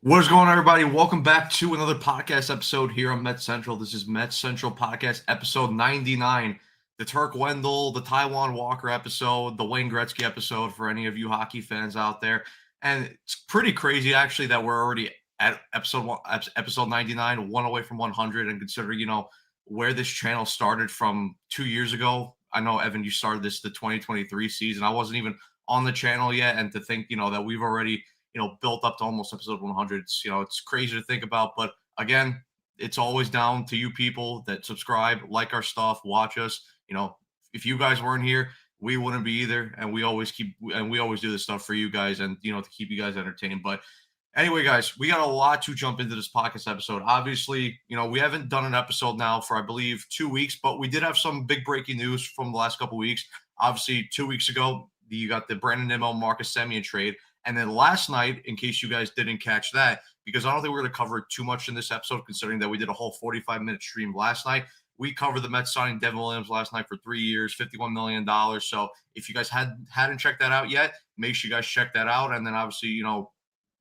What is going on, everybody? Welcome back to another podcast episode here on Met Central. This is Met Central Podcast episode 99, the Turk Wendell, the Taiwan Walker episode, the Wayne Gretzky episode for any of you hockey fans out there. And it's pretty crazy, actually, that we're already at episode 99, one away from 100. And consider, where this channel started from 2 years ago. I know, Evan, you started the 2023 season. I wasn't even on the channel yet. And to think, that we've already built up to almost episode 100. It's crazy to think about, but again, it's always down to you people that subscribe, like our stuff, watch us. If you guys weren't here, we wouldn't be either, and we always do this stuff for you guys, and to keep you guys entertained. But anyway, guys, we got a lot to jump into this podcast episode. Obviously, we haven't done an episode now for, I believe, 2 weeks, but we did have some big breaking news from the last couple weeks. Obviously, 2 weeks ago, you got the Brandon Nimmo, Marcus Semien trade. And then last night, in case you guys didn't catch that, because I don't think we're going to cover it too much in this episode, considering that we did a whole 45-minute stream last night. We covered the Mets signing Devin Williams last night for 3 years, $51 million. So if you guys hadn't checked that out yet, make sure you guys check that out. And then obviously,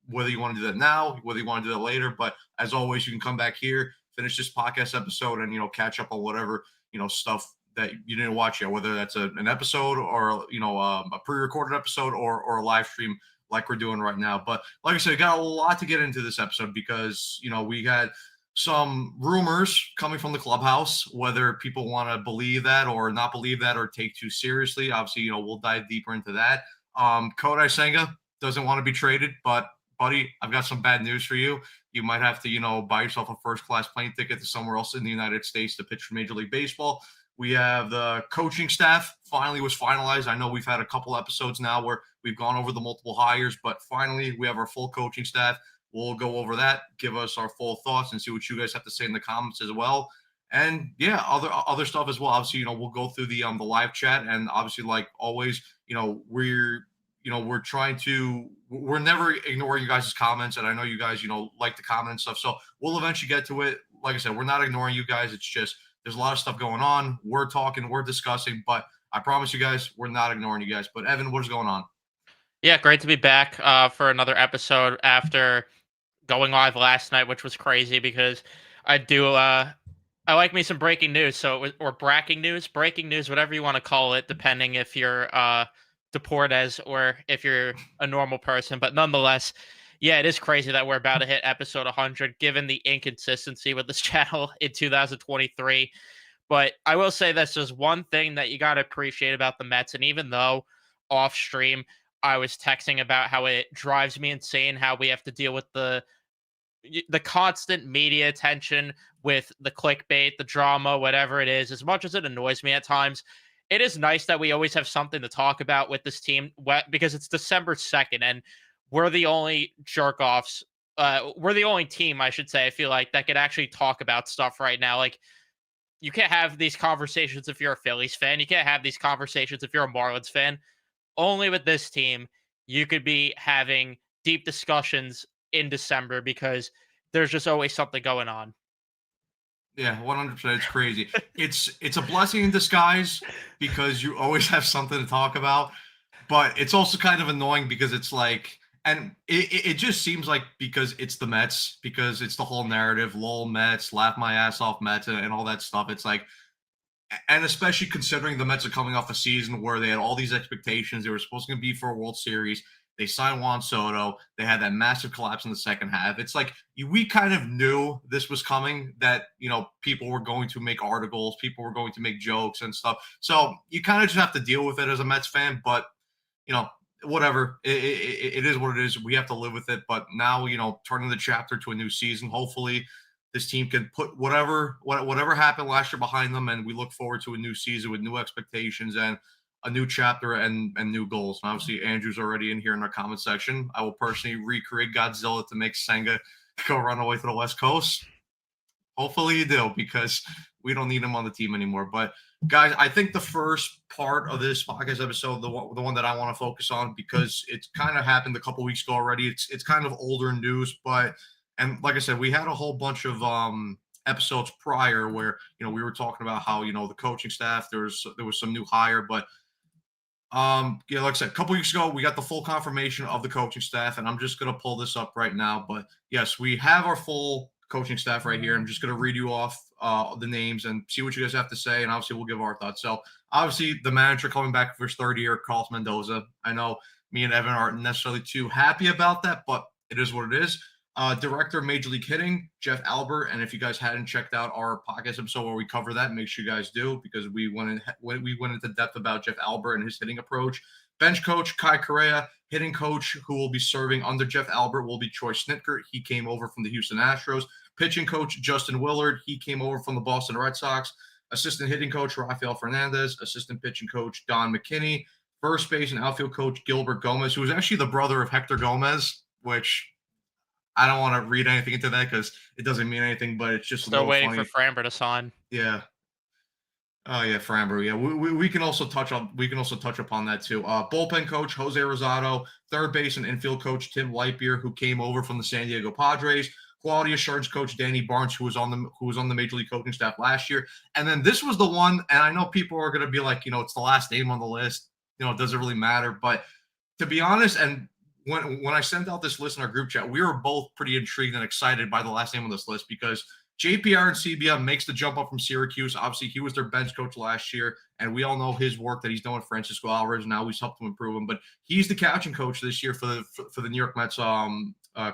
whether you want to do that now, whether you want to do that later. But as always, you can come back here, finish this podcast episode, and, catch up on whatever, stuff that you didn't watch yet, whether that's an episode or, a pre-recorded episode or a live stream like we're doing right now. But like I said, got a lot to get into this episode because, we had some rumors coming from the clubhouse, whether people want to believe that or not believe that or take too seriously. Obviously, we'll dive deeper into that. Kodai Senga doesn't want to be traded, but buddy, I've got some bad news for you. You might have to, buy yourself a first-class plane ticket to somewhere else in the United States to pitch for Major League Baseball. We have the coaching staff finally was finalized. I know we've had a couple episodes now where we've gone over the multiple hires, but finally we have our full coaching staff. We'll go over that, give us our full thoughts, and see what you guys have to say in the comments as well. And yeah, other stuff as well. Obviously, we'll go through the live chat, and obviously, like always, we're never ignoring you guys' comments, and I know you guys like to comment and stuff, so we'll eventually get to it. Like I said, we're not ignoring you guys. It's just there's a lot of stuff going on. We're talking, we're discussing, but I promise you guys, we're not ignoring you guys. But Evan, what is going on? Yeah, great to be back for another episode after going live last night, which was crazy because I do I like me some breaking news. So it was, or breaking news, whatever you want to call it, depending if you're Deportes or if you're a normal person. But nonetheless, yeah, it is crazy that we're about to hit episode 100, given the inconsistency with this channel in 2023. But I will say this: there's one thing that you got to appreciate about the Mets, and even though off stream I was texting about how it drives me insane how we have to deal with the constant media attention with the clickbait, the drama, whatever it is. As much as it annoys me at times, it is nice that we always have something to talk about with this team because it's December 2nd and we're the only jerk offs. We're the only team, I should say, I feel like, that could actually talk about stuff right now. Like, you can't have these conversations if you're a Phillies fan. You can't have these conversations if you're a Marlins fan. Only with this team, you could be having deep discussions in December because there's just always something going on. Yeah, 100%. It's crazy. It's a blessing in disguise because you always have something to talk about, but it's also kind of annoying because it's like, and it just seems like because it's the Mets, because it's the whole narrative, lol Mets, laugh my ass off Mets, and all that stuff. It's like, and especially considering the Mets are coming off a season where they had all these expectations. They were supposed to be for a World Series. They signed Juan Soto. They had that massive collapse in the second half. It's like we kind of knew this was coming, that, people were going to make articles, people were going to make jokes and stuff. So you kind of just have to deal with it as a Mets fan. But, you know, whatever. It is what it is. We have to live with it. But now, turning the chapter to a new season, hopefully this team can put whatever happened last year behind them, and we look forward to a new season with new expectations and a new chapter and new goals. And obviously, Andrew's already in here in our comment section. I will personally recreate Godzilla to make Senga go run away to the West Coast. Hopefully, you do, because we don't need him on the team anymore. But guys, I think the first part of this podcast episode, the one that I want to focus on, because it's kind of happened a couple weeks ago already. It's kind of older news, but, and like I said, we had a whole bunch of episodes prior where we were talking about how the coaching staff, there was some new hire, but Yeah, like I said, a couple weeks ago, we got the full confirmation of the coaching staff, and I'm just gonna pull this up right now. But yes, we have our full coaching staff right here. I'm just gonna read you off the names and see what you guys have to say, and obviously we'll give our thoughts. So obviously the manager coming back for his third year, Carlos Mendoza. I know me and Evan aren't necessarily too happy about that, but it is what it is. Director of Major League Hitting, Jeff Albert. And if you guys hadn't checked out our podcast episode where we cover that, make sure you guys do, because we went into depth about Jeff Albert and his hitting approach. Bench coach Kai Correa, hitting coach who will be serving under Jeff Albert will be Troy Snitker. He came over from the Houston Astros. Pitching coach Justin Willard. He came over from the Boston Red Sox. Assistant hitting coach Rafael Fernandez. Assistant pitching coach Don McKinney. First base and outfield coach Gilbert Gomez, who was actually the brother of Hector Gomez, which I don't want to read anything into that because it doesn't mean anything, but it's just a Still little waiting funny. for Framber to sign. Yeah. Oh yeah, Framber. Yeah, we can also touch upon that too. Bullpen coach Jose Rosado, third base and infield coach Tim Lightbeer, who came over from the San Diego Padres. Quality assurance coach Danny Barnes, who was on the major league coaching staff last year. And then this was the one, and I know people are going to be like, it's the last name on the list. It doesn't really matter, but to be honest, and when I sent out this list in our group chat, we were both pretty intrigued and excited by the last name on this list because JPR and CBM makes the jump up from Syracuse. Obviously, he was their bench coach last year, and we all know his work that he's done with Francisco Alvarez. Now he's helped to improve him, but he's the catching coach this year for the New York Mets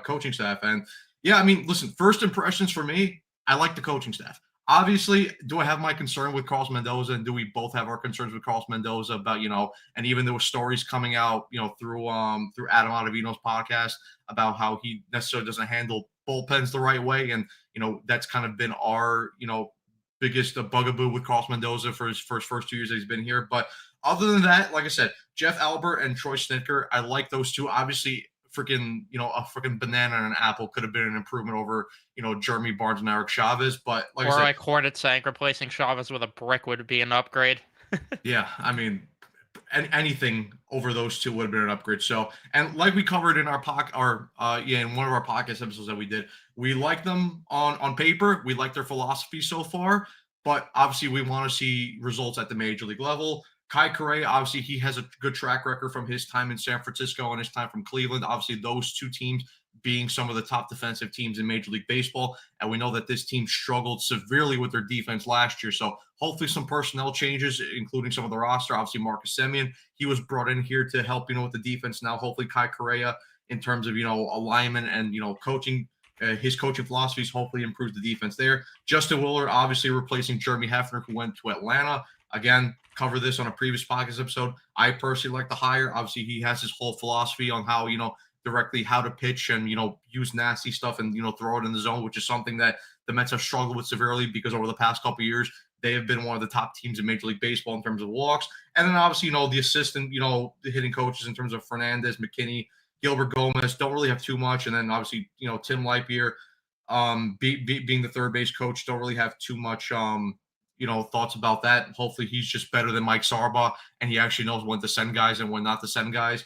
coaching staff. And yeah, I mean, listen, first impressions for me, I like the coaching staff. Obviously, do I have my concern with Carlos Mendoza, and do we both have our concerns with Carlos Mendoza about and even there were stories coming out through Adam Ottavino's podcast about how he necessarily doesn't handle bullpens the right way, and that's kind of been our biggest bugaboo with Carlos Mendoza for his first 2 years that he's been here. But other than that, like I said, Jeff Albert and Troy Snitker, I like those two. Obviously, a freaking banana and an apple could have been an improvement over Jeremy Barnes and Eric Chavez. But like I said, like Hornet Sank replacing Chavez with a brick would be an upgrade. yeah, I mean, anything over those two would have been an upgrade. So, and like we covered in our in one of our podcast episodes that we did, we like them on paper. We like their philosophy so far, but obviously we want to see results at the major league level. Kai Correa, obviously, he has a good track record from his time in San Francisco and his time from Cleveland. Obviously, those two teams being some of the top defensive teams in Major League Baseball. And we know that this team struggled severely with their defense last year. So hopefully some personnel changes, including some of the roster. Obviously, Marcus Semien, he was brought in here to help, with the defense. Now, hopefully Kai Correa, in terms of, alignment and, coaching, his coaching philosophies hopefully improves the defense there. Justin Willard, obviously replacing Jeremy Hefner, who went to Atlanta. Again, cover this on a previous podcast episode. I personally like the hire. Obviously, he has his whole philosophy on how, directly how to pitch and, use nasty stuff and, throw it in the zone, which is something that the Mets have struggled with severely because over the past couple of years, they have been one of the top teams in Major League Baseball in terms of walks. And then obviously, the assistant, the hitting coaches in terms of Fernandez, McKinney, Gilbert Gomez don't really have too much. And then obviously, Tim Lightbeer, being the third base coach, don't really have too much, thoughts about that. Hopefully he's just better than Mike Sarba and he actually knows when to send guys and when not to send guys.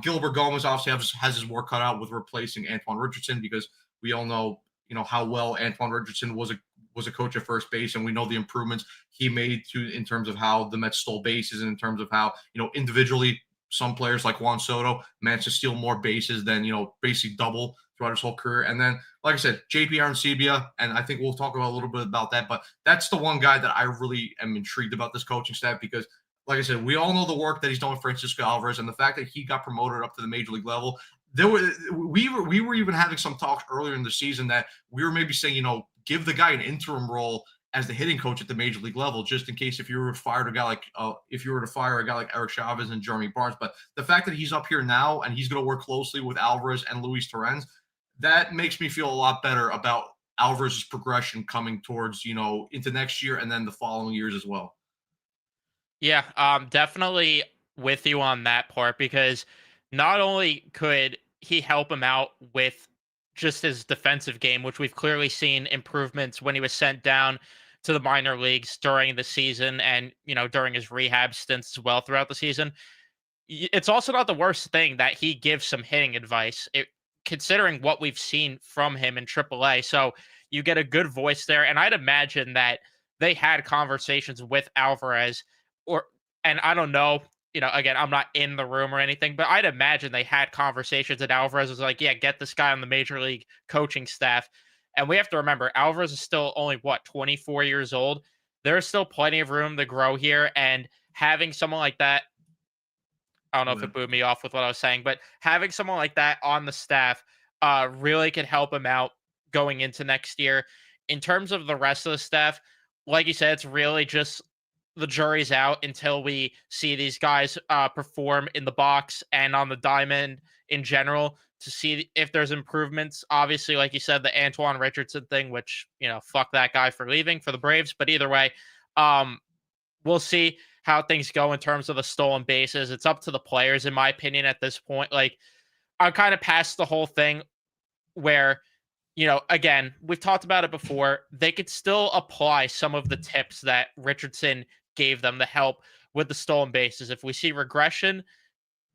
Gilbert Gomez obviously has his work cut out with replacing Antoine Richardson because we all know, how well Antoine Richardson was a coach at first base, and we know the improvements he made in terms of how the Mets stole bases and in terms of how, individually some players like Juan Soto managed to steal more bases than, basically double throughout his whole career. And then, like I said, JPR and Sebia, and I think we'll talk about a little bit about that, but that's the one guy that I really am intrigued about this coaching staff because, like I said, we all know the work that he's done with Francisco Alvarez and the fact that he got promoted up to the major league level. We were even having some talks earlier in the season that we were maybe saying, give the guy an interim role as the hitting coach at the major league level, just in case if you were to fire a guy like Eric Chavez and Jeremy Barnes. But the fact that he's up here now and he's going to work closely with Alvarez and Luis Torrens, that makes me feel a lot better about Alvarez's progression coming towards, into next year and then the following years as well. Yeah, definitely with you on that part because not only could he help him out with just his defensive game, which we've clearly seen improvements when he was sent down to the minor leagues during the season and, during his rehab stints as well throughout the season. It's also not the worst thing that he gives some hitting advice, considering what we've seen from him in AAA. So you get a good voice there. And I'd imagine that they had conversations with Alvarez and I don't know again, I'm not in the room or anything, but I'd imagine they had conversations and Alvarez was like, yeah, get this guy on the major league coaching staff. And we have to remember, Alvarez is still only, 24 years old. There's still plenty of room to grow here. And having someone like that, I don't know if it booed me off with what I was saying, but having someone like that on the staff really could help him out going into next year. In terms of the rest of the staff, like you said, it's really just the jury's out until we see these guys perform in the box and on the diamond in general to see if there's improvements. Obviously, like you said, the Antoine Richardson thing, which, fuck that guy for leaving for the Braves. But either way, um, we'll see how things go in terms of the stolen bases. It's up to the players, in my opinion, at this point. Like, I'm kind of past the whole thing where, again, we've talked about it before. They could still apply some of the tips that Richardson gave them to help with the stolen bases. If we see regression,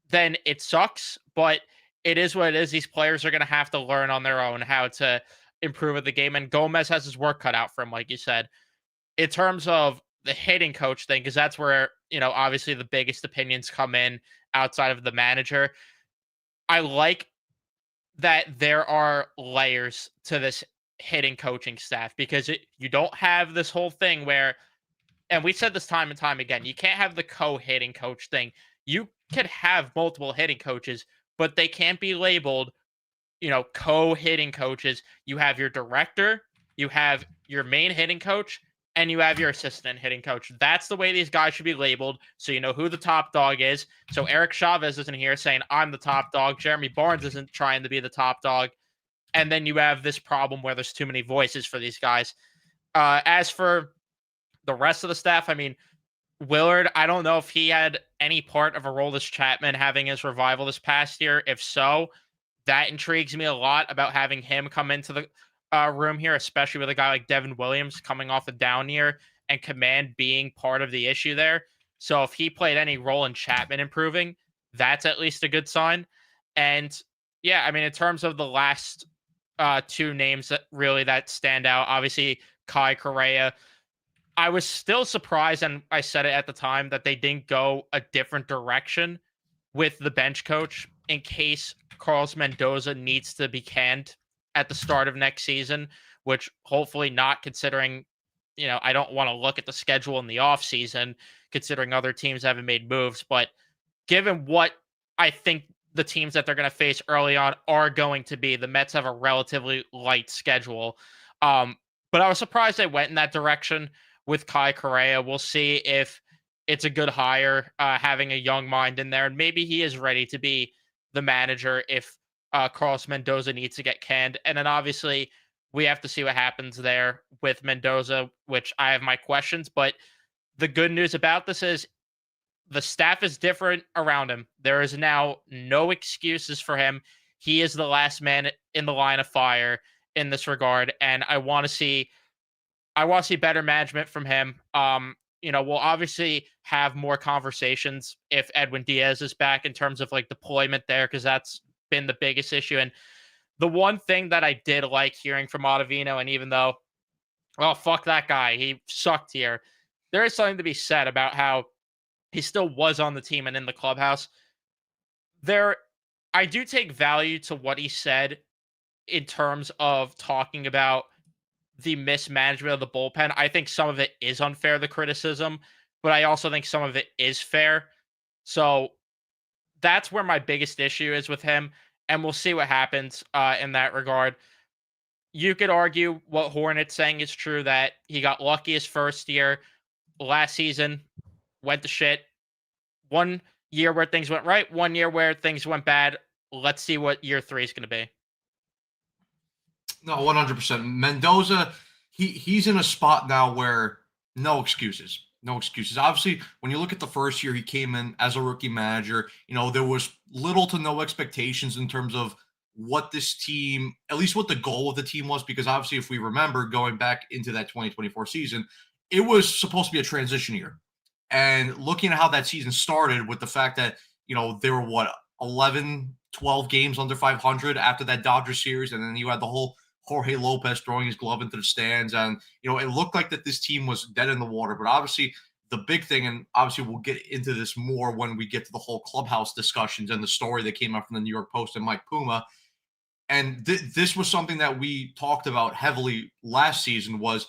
then it sucks, but it is what it is. These players are going to have to learn on their own how to improve at the game. And Gomez has his work cut out for him, like you said. In terms of the hitting coach thing, because that's where, obviously the biggest opinions come in outside of the manager. I like that there are layers to this hitting coaching staff because you don't have this whole thing where, and we said this time and time again, you can't have the co-hitting coach thing. You could have multiple hitting coaches, but they can't be labeled, co-hitting coaches. You have your director, you have your main hitting coach, and you have your assistant hitting coach. That's the way these guys should be labeled, so you know who the top dog is. So Eric Chavez isn't here saying, I'm the top dog. Jeremy Barnes isn't trying to be the top dog. And then you have this problem where there's too many voices for these guys. As for the rest of the staff, I mean, Willard, I don't know if he had any part of Aroldis Chapman having his revival this past year. If so, that intrigues me a lot about having him come into the room here, especially with a guy like Devin Williams coming off a down year and Command being part of the issue there. So if he played any role in Chapman improving, that's at least a good sign. And yeah, I mean, in terms of the last two names that stand out, obviously Kai Correa. I was still surprised, and I said it at the time, that they didn't go a different direction with the bench coach in case Carlos Mendoza needs to be canned at the start of next season, which hopefully not, considering, I don't want to look at the schedule in the offseason, considering other teams haven't made moves. But given what I think the teams that they're going to face early on are going to be, the Mets have a relatively light schedule. But I was surprised they went in that direction with Kai Correa. We'll see if it's a good hire, having a young mind in there. And maybe he is ready to be the manager if Carlos Mendoza needs to get canned. And then obviously we have to see what happens there with Mendoza, which I have my questions. But the good news about this is the staff is different around him. There is now no excuses for him. He is the last man in the line of fire in this regard. And I want to see better management from him. We'll obviously have more conversations if Edwin Diaz is back in terms of like deployment there, because that's been the biggest issue. And the one thing that I did like hearing from Ottavino, and even though, well, fuck that guy, he sucked here, there is something to be said about how he still was on the team and in the clubhouse. I do take value to what he said in terms of talking about the mismanagement of the bullpen. I think some of it is unfair, the criticism, but I also think some of it is fair. So that's where my biggest issue is with him, and we'll see what happens in that regard. You could argue what Hornet's saying is true, that he got lucky his first year. Last season went to shit. 1 year where things went right, 1 year where things went bad. Let's see what year 3 is going to be. No, 100%. Mendoza, he's in a spot now where no excuses. No excuses. Obviously, when you look at the first year, he came in as a rookie manager. There was little to no expectations in terms of what this team, at least what the goal of the team was, because obviously, if we remember going back into that 2024 season, it was supposed to be a transition year. And looking at how that season started with the fact that, there were 11, 12 games under 500 after that Dodgers series. And then you had the whole Jorge Lopez throwing his glove into the stands. And, it looked like that this team was dead in the water. But obviously the big thing, and obviously we'll get into this more when we get to the whole Clubhouse discussions and the story that came out from the New York Post and Mike Puma. And this was something that we talked about heavily last season, was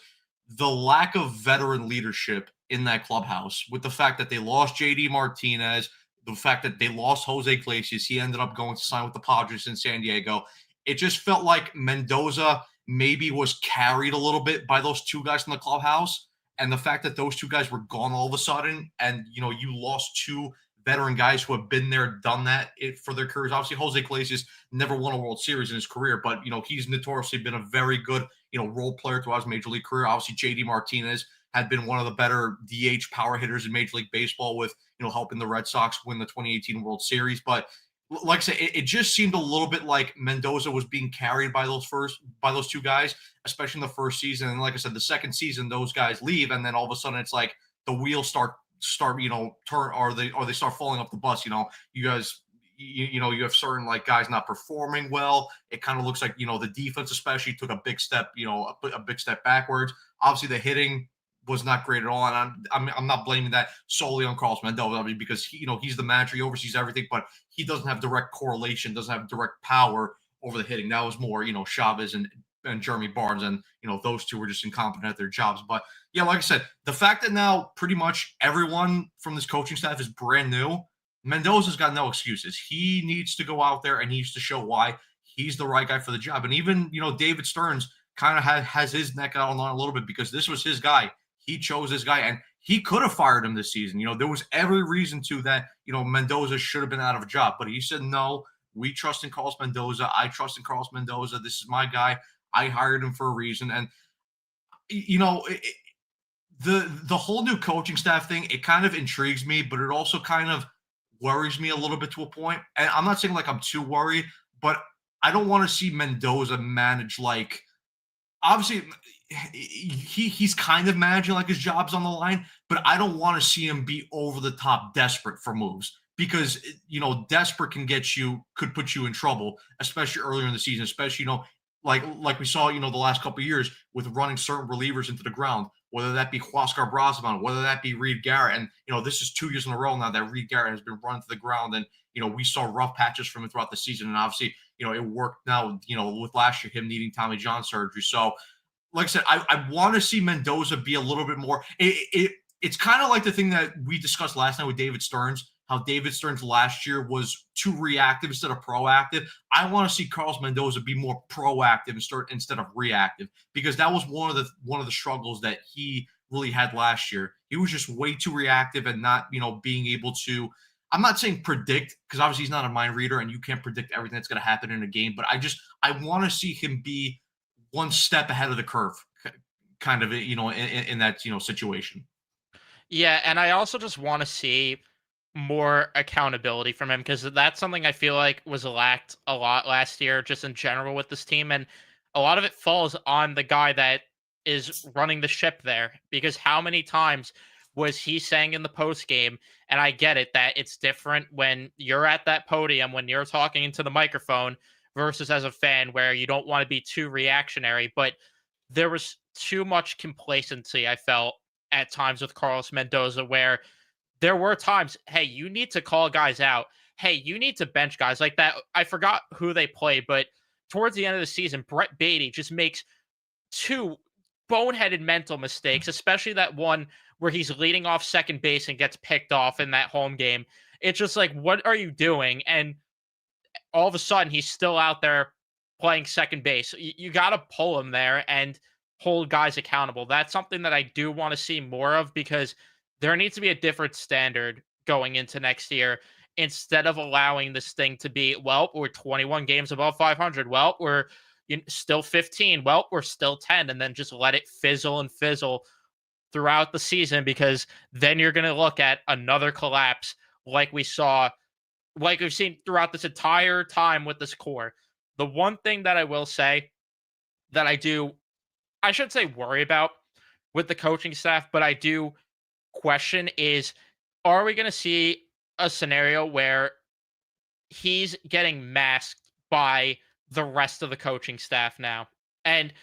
the lack of veteran leadership in that clubhouse, with the fact that they lost JD Martinez, the fact that they lost Jose Iglesias. He ended up going to sign with the Padres in San Diego. It just felt like Mendoza maybe was carried a little bit by those two guys in the clubhouse. And the fact that those two guys were gone all of a sudden, and you lost two veteran guys who have been there, done that for their careers. Obviously, Jose Iglesias never won a World Series in his career, but he's notoriously been a very good role player throughout his major league career. Obviously, JD Martinez had been one of the better DH power hitters in Major League Baseball, with helping the Red Sox win the 2018 World Series. But like I said, it just seemed a little bit like Mendoza was being carried by those two guys, especially in the first season. And like I said, the second season, those guys leave, and then all of a sudden it's like the wheels start turn, or they start falling off the bus. You guys, you have certain like guys not performing well. It kind of looks like the defense especially took a big step, a big step backwards. Obviously the hitting was not great at all, and I'm not blaming that solely on Carlos Mendoza. I mean, because he's the manager, he oversees everything, but he doesn't have direct correlation, doesn't have direct power over the hitting. That was more Chavez and Jeremy Barnes, and those two were just incompetent at their jobs. But yeah, like I said, the fact that now pretty much everyone from this coaching staff is brand new, Mendoza's got no excuses. He needs to go out there and he needs to show why he's the right guy for the job. And even David Stearns kind of has his neck out on a little bit, because this was his guy. He chose this guy, and he could have fired him this season. There was every reason to that. Mendoza should have been out of a job, but he said no. We trust in Carlos Mendoza. I trust in Carlos Mendoza. This is my guy. I hired him for a reason. And the whole new coaching staff thing, it kind of intrigues me, but it also kind of worries me a little bit to a point. And I'm not saying like I'm too worried, but I don't want to see Mendoza manage like, obviously he's kind of managing like his job's on the line, but I don't want to see him be over the top desperate for moves, because desperate could put you in trouble, especially earlier in the season, especially like we saw the last couple of years with running certain relievers into the ground, whether that be Huascar Braziman, whether that be Reed Garrett. And this is 2 years in a row now that Reed Garrett has been run to the ground, and we saw rough patches from him throughout the season, and obviously it worked now with last year, him needing Tommy John surgery. So like I said, I want to see Mendoza be a little bit more. It's kind of like the thing that we discussed last night with David Stearns, how David Stearns last year was too reactive instead of proactive. I want to see Carlos Mendoza be more proactive instead of reactive, because that was one of the struggles that he really had last year. He was just way too reactive and not being able to. I'm not saying predict, because obviously he's not a mind reader and you can't predict everything that's going to happen in a game. But I want to see him be one step ahead of the curve, kind of in that situation. Yeah, and I also just want to see more accountability from him, because that's something I feel like was lacked a lot last year, just in general with this team. And a lot of it falls on the guy that is running the ship there, because how many times was he saying in the post game, and I get it that it's different when you're at that podium, when you're talking into the microphone versus as a fan where you don't want to be too reactionary, but there was too much complacency, I felt, at times with Carlos Mendoza, where there were times, hey, you need to call guys out. Hey, you need to bench guys like that. I forgot who they played, but towards the end of the season, Brett Beatty just makes two boneheaded mental mistakes, especially that one where he's leading off second base and gets picked off in that home game. It's just like, what are you doing? And all of a sudden, he's still out there playing second base. You got to pull him there and hold guys accountable. That's something that I do want to see more of, because there needs to be a different standard going into next year, instead of allowing this thing to be, well, we're 21 games above 500. Well, we're still 15. Well, we're still 10. And then just let it fizzle and fizzle throughout the season, because then you're going to look at another collapse like we've seen throughout this entire time with this core. The one thing that I will say that I should say worry about with the coaching staff, but I do question is, are we going to see a scenario where he's getting masked by the rest of the coaching staff now? And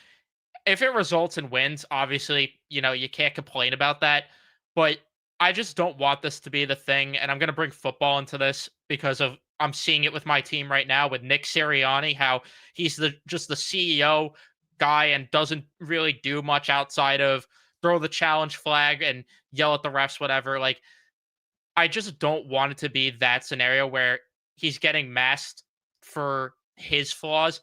if it results in wins, obviously, you can't complain about that. But I just don't want this to be the thing, and I'm going to bring football into this because of I'm seeing it with my team right now with Nick Sirianni, how he's just the CEO guy and doesn't really do much outside of throw the challenge flag and yell at the refs, whatever. Like, I just don't want it to be that scenario where he's getting masked for his flaws.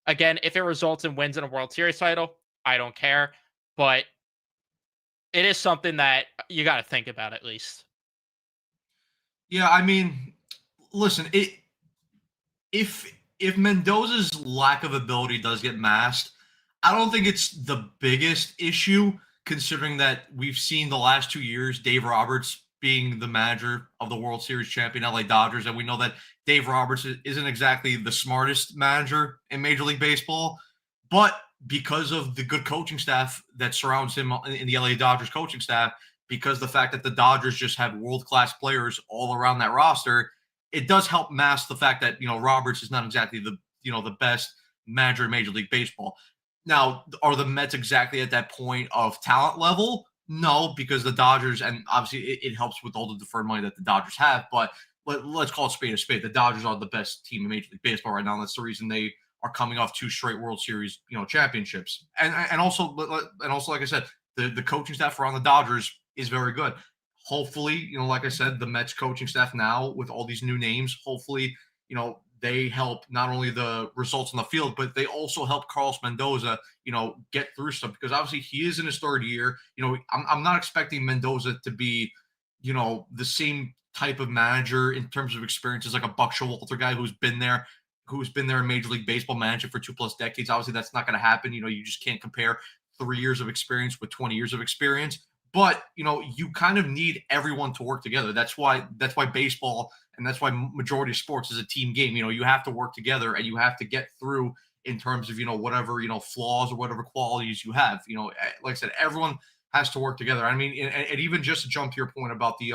Again, if it results in wins in a World Series title, I don't care. But it is something that you got to think about at least. Yeah, I mean, listen, if Mendoza's lack of ability does get masked, I don't think it's the biggest issue considering that we've seen the last 2 years Dave Roberts being the manager of the World Series champion LA Dodgers, and we know that Dave Roberts isn't exactly the smartest manager in Major League Baseball, but because of the good coaching staff that surrounds him in the LA Dodgers coaching staff, because the fact that the Dodgers just have world class players all around that roster, it does help mask the fact that Roberts is not exactly the best manager in Major League Baseball. Now, are the Mets exactly at that point of talent level? No, because the Dodgers, and obviously it helps with all the deferred money that the Dodgers have, but let's call it spade a spade. The Dodgers are the best team in Major League Baseball right now. And that's the reason they are coming off 2 straight World Series, championships. And also, like I said, the coaching staff around the Dodgers is very good. Hopefully, like I said, the Mets coaching staff now with all these new names, hopefully, they help not only the results on the field, but they also help Carlos Mendoza, get through stuff because obviously he is in his 3rd year. I'm not expecting Mendoza to be, the same type of manager in terms of experience as like a Buck Showalter guy who's been there in Major League Baseball managing for 2+ decades. Obviously, that's not going to happen. You just can't compare 3 years of experience with 20 years of experience. But you kind of need everyone to work together. That's why baseball and that's why majority of sports is a team game. You have to work together and you have to get through in terms of whatever flaws or whatever qualities you have. Like I said, everyone has to work together. I mean, and even just to jump to your point about the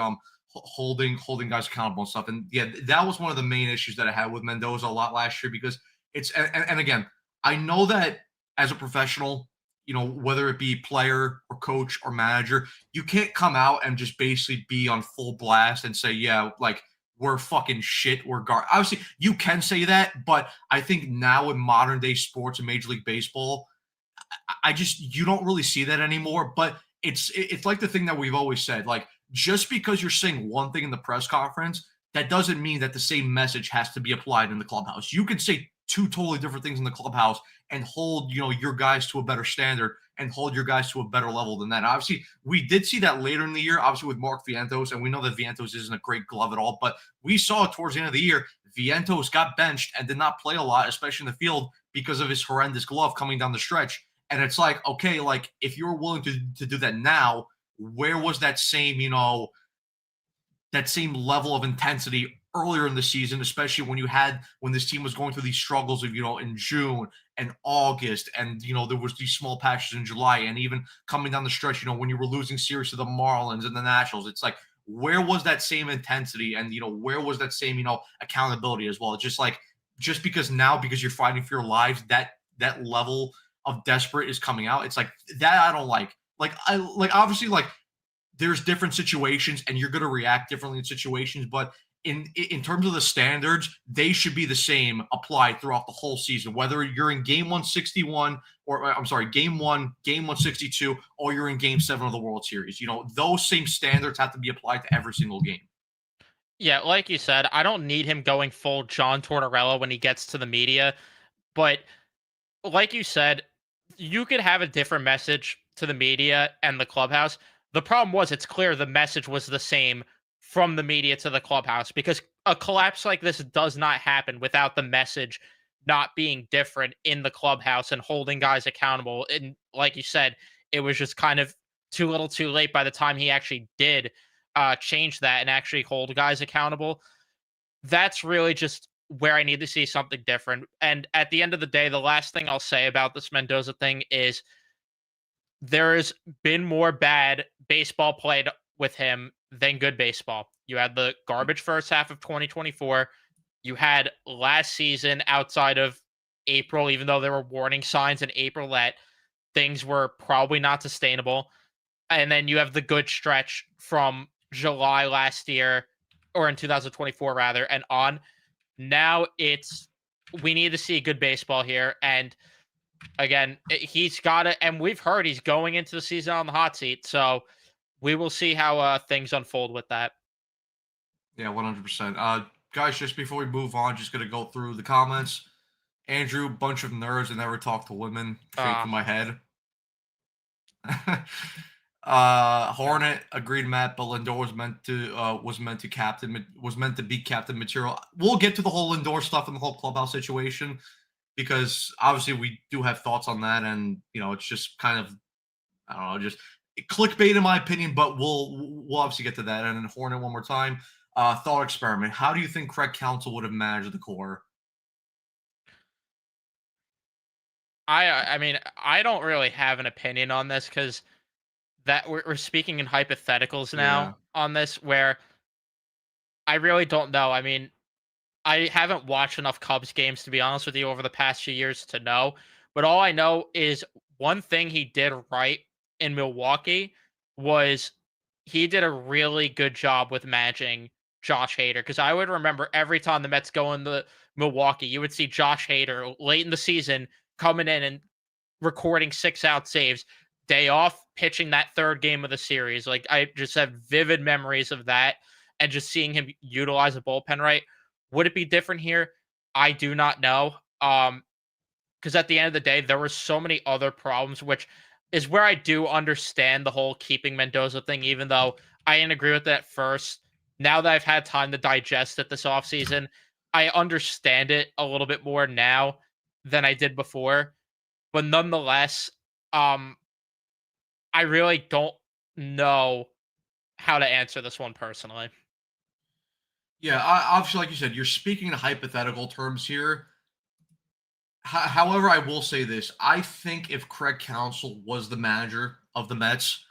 holding guys accountable and stuff. And yeah, that was one of the main issues that I had with Mendoza a lot last year because it's and again, I know that as a professional, whether it be player or coach or manager, you can't come out and just basically be on full blast and say, yeah, like we're fucking shit. We're obviously you can say that, but I think now in modern day sports and Major League Baseball, I just you don't really see that anymore. But it's like the thing that we've always said, like just because you're saying one thing in the press conference, that doesn't mean that the same message has to be applied in the clubhouse. You can say 2 totally different things in the clubhouse and hold your guys to a better standard and hold your guys to a better level than that. Obviously, we did see that later in the year, obviously with Mark Vientos, and we know that Vientos isn't a great glove at all, but we saw it towards the end of the year. Vientos got benched and did not play a lot, especially in the field, because of his horrendous glove coming down the stretch. And it's like, okay, like if you're willing to do that now, where was that same level of intensity earlier in the season, especially when this team was going through these struggles of in June and August, and there was these small patches in July, and even coming down the stretch, when you were losing series to the Marlins and the Nationals, it's like where was that same intensity and where was that same accountability as well? It's just like because you're fighting for your lives, that level of desperate is coming out. It's like that I don't like. I obviously like there's different situations and you're going to react differently in situations, but in terms of the standards, they should be the same applied throughout the whole season, whether you're in game 161 or I'm sorry, game 162, or you're in game 7 of the World Series. Those same standards have to be applied to every single game. Yeah, like you said, I don't need him going full John Tortorella when he gets to the media, but like you said, you could have a different message to the media and the clubhouse. The problem was it's clear the message was the same from the media to the clubhouse because a collapse like this does not happen without the message not being different in the clubhouse and holding guys accountable. And like you said, it was just kind of too little too late by the time he actually did change that and actually hold guys accountable. That's really just where I need to see something different. And at the end of the day, the last thing I'll say about this Mendoza thing is there's been more bad baseball played with him than good baseball. You had the garbage first half of 2024. You had last season outside of April, even though there were warning signs in April that things were probably not sustainable. And then you have the good stretch from July last year, or in 2024 rather, and on. Now we need to see good baseball here, and again, he's got it, and we've heard he's going into the season on the hot seat, so we will see how things unfold with that. Yeah, 100%. Guys, just before we move on, just gonna go through the comments. Andrew, bunch of nerds that never talk to women. Fake in my head. Hornet agreed, Matt, but Lindor was meant to be captain material. We'll get to the whole Lindor stuff and the whole Clubhouse situation because obviously we do have thoughts on that, and it's just kind of, I don't know, just clickbait in my opinion, but we'll obviously get to that. And then Hornet one more time. Thought experiment. How do you think Craig Counsell would have managed the core? I mean, I don't really have an opinion on this because that we're speaking in hypotheticals Yeah. now on this, where I really don't know. I mean, I haven't watched enough Cubs games to be honest with you over the past few years to know, but all I know is one thing he did right in Milwaukee was he did a really good job with managing Josh Hader, because I would remember every time the Mets go into Milwaukee, you would see Josh Hader late in the season coming in and recording 6-out saves, day off pitching that third game of the series. Like, I just have vivid memories of that and just seeing him utilize a bullpen right. Would it be different here? I do not know. Because at the end of the day, there were so many other problems, which is where I do understand the whole keeping Mendoza thing, even though I didn't agree with it at first. Now that I've had time to digest it this offseason, I understand it a little bit more now than I did before. But nonetheless, um, I really don't know how to answer this one personally. Yeah, obviously, like you said, you're speaking in hypothetical terms here. However, I will say this: I think if Craig Counsell was the manager of the Mets,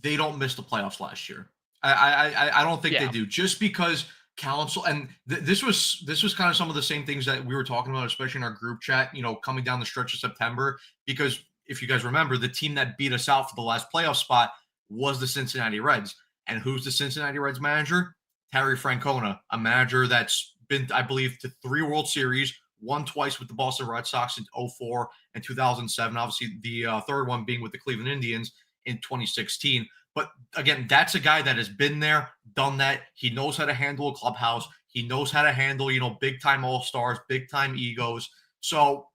they don't miss the playoffs last year. I don't think they Yeah. do, just because Counsell and this was kind of some of the same things that we were talking about, especially in our group chat. Coming down the stretch of September, because if you guys remember, the team that beat us out for the last playoff spot was the Cincinnati Reds. And who's the Cincinnati Reds manager? Terry Francona, a manager that's been, I believe, to 3 World Series, won twice with the Boston Red Sox in 04 and 2007. Obviously, the third one being with the Cleveland Indians in 2016. But again, that's a guy that has been there, done that. He knows how to handle a clubhouse. He knows how to handle, big time all stars, big time egos. So,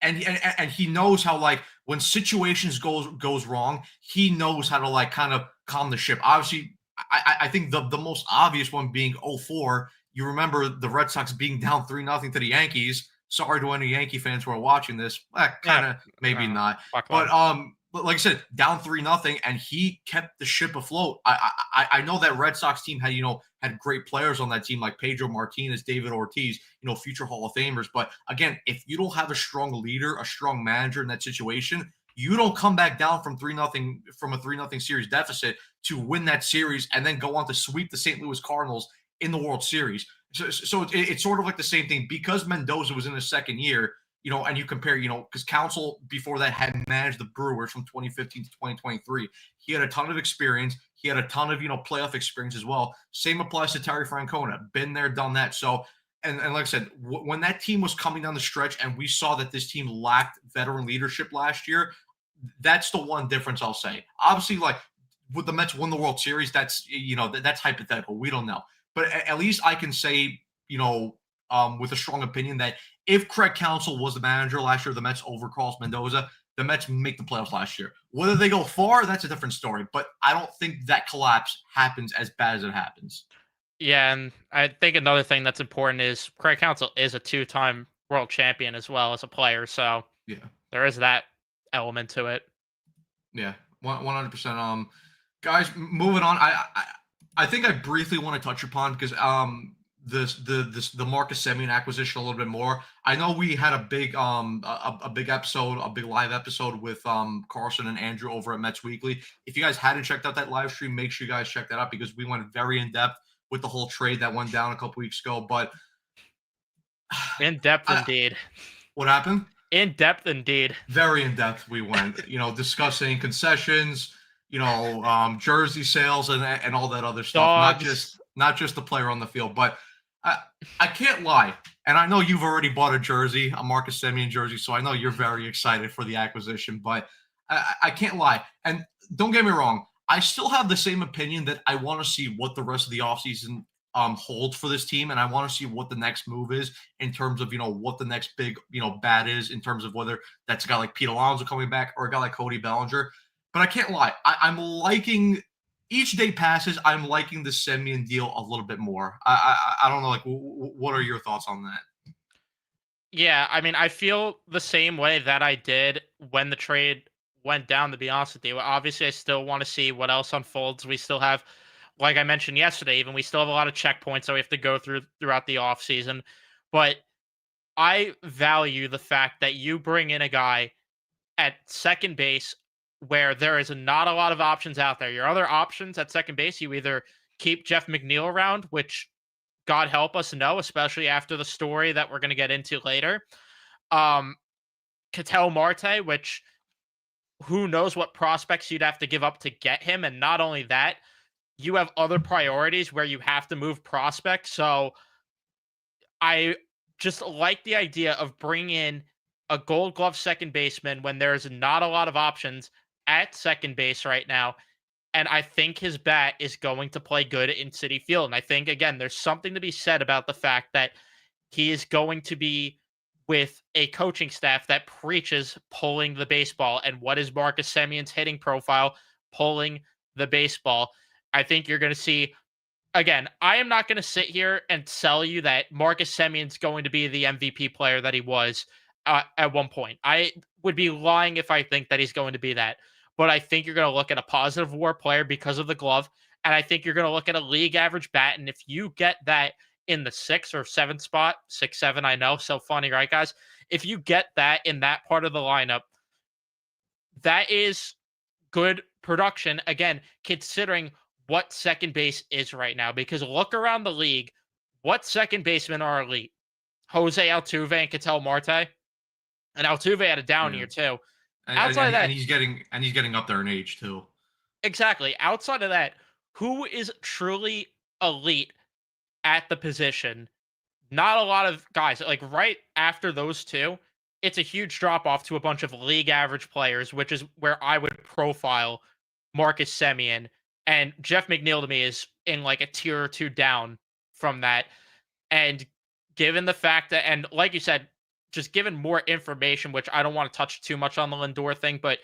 and he knows how, like, when situations goes wrong, he knows how to, like, kind of calm the ship. Obviously, I think the most obvious one being 04. You remember the Red Sox being down 3-0 to the Yankees. Sorry to any Yankee fans who are watching this. Yeah. Kind of maybe not. Fuck But them. like I said, down 3-0, and he kept the ship afloat. I know that Red Sox team had great players on that team like Pedro Martinez, David Ortiz, future Hall of Famers. But again, if you don't have a strong leader, a strong manager in that situation, you don't come back down from 3-0 from a 3-0 series deficit to win that series and then go on to sweep the St. Louis Cardinals in the World Series. So it's sort of like the same thing because Mendoza was in his second year. And you compare, because Counsell before that had managed the Brewers from 2015 to 2023. He had a ton of experience. He had a ton of, playoff experience as well. Same applies to Terry Francona. Been there, done that. So, and like I said, when that team was coming down the stretch and we saw that this team lacked veteran leadership last year, that's the one difference I'll say. Obviously, like, would the Mets win the World Series? That's, that's hypothetical. We don't know. But at least I can say, with a strong opinion that if Craig Counsell was the manager last year, the Mets over Carlos Mendoza, the Mets make the playoffs last year. Whether they go far, that's a different story. But I don't think that collapse happens as bad as it happens. Yeah, and I think another thing that's important is Craig Counsell is a two-time world champion as well as a player, so Yeah. there is that element to it. Yeah. 100%. Guys, moving on. I think I briefly want to touch upon because the Marcus Semien acquisition a little bit more. I know we had a big a big episode, a big live episode with Carson and Andrew over at Mets Weekly. If you guys hadn't checked out that live stream, make sure you guys check that out because we went very in depth with the whole trade that went down a couple weeks ago. But In depth indeed. What happened? In depth indeed. Very in depth we went, discussing concessions, jersey sales and all that other stuff. Dogs. Not just the player on the field, but I can't lie. And I know you've already bought a jersey, a Marcus Semien jersey, so I know you're very excited for the acquisition. But I can't lie. And don't get me wrong, I still have the same opinion that I want to see what the rest of the offseason holds for this team, and I want to see what the next move is in terms of what the next big bat is in terms of whether that's a guy like Pete Alonso coming back or a guy like Cody Bellinger. But I can't lie, I'm liking each day passes. I'm liking the Semien deal a little bit more. I don't know, like what are your thoughts on that? Yeah, I mean, I feel the same way that I did when the trade went down, to be honest with you. Obviously, I still want to see what else unfolds. We still have, like I mentioned yesterday, even we still have a lot of checkpoints that we have to go through throughout the offseason. But I value the fact that you bring in a guy at second base where there is not a lot of options out there. Your other options at second base, you either keep Jeff McNeil around, which God help us no, especially after the story that we're going to get into later. Um, Ketel Marte, which who knows what prospects you'd have to give up to get him. And not only that, you have other priorities where you have to move prospects. So I just like the idea of bringing in a gold glove second baseman when there's not a lot of options at second base right now. And I think his bat is going to play good in Citi Field. And I think, again, there's something to be said about the fact that he is going to be with a coaching staff that preaches pulling the baseball. And what is Marcus Semien's hitting profile? Pulling the baseball. I think you're going to see, again, I am not going to sit here and tell you that Marcus Semien's going to be the MVP player that he was at one point. I would be lying if I think that he's going to be that. But I think you're going to look at a positive WAR player because of the glove. And I think you're going to look at a league average bat. And if you get that in the 6 or 7 spot, 6, 7, I know, so funny, right, guys? If you get that in that part of the lineup, that is good production. Again, considering what second base is right now, because look around the league, what second basemen are elite? Jose Altuve and Ketel Marte. And Altuve had a down Yeah, year too. and, Outside of and, that, and he's getting up there in age too. exactly. Outside of that, who is truly elite at the position? Not a lot of guys. Like right after those two, it's a huge drop off to a bunch of league average players, which is where I would profile Marcus Semien. And Jeff McNeil to me is in like a tier or two down from that. And given the fact that, and like you said, just given more information, which I don't want to touch too much on the Lindor thing, but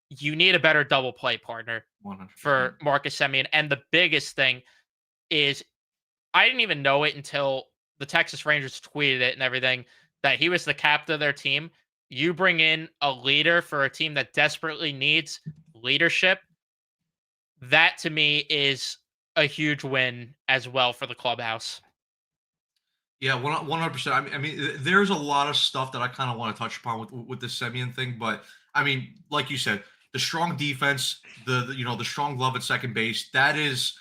you need a better double play partner 100%. for Marcus Semien. And the biggest thing is I didn't even know it until the Texas Rangers tweeted it and everything that he was the captain of their team. You bring in a leader for a team that desperately needs leadership. That to me is a huge win as well for the clubhouse. Yeah, 100%. There's a lot of stuff that I kind of want to touch upon with the Semien thing, but I mean, like you said, the strong defense, the strong glove at second base, that is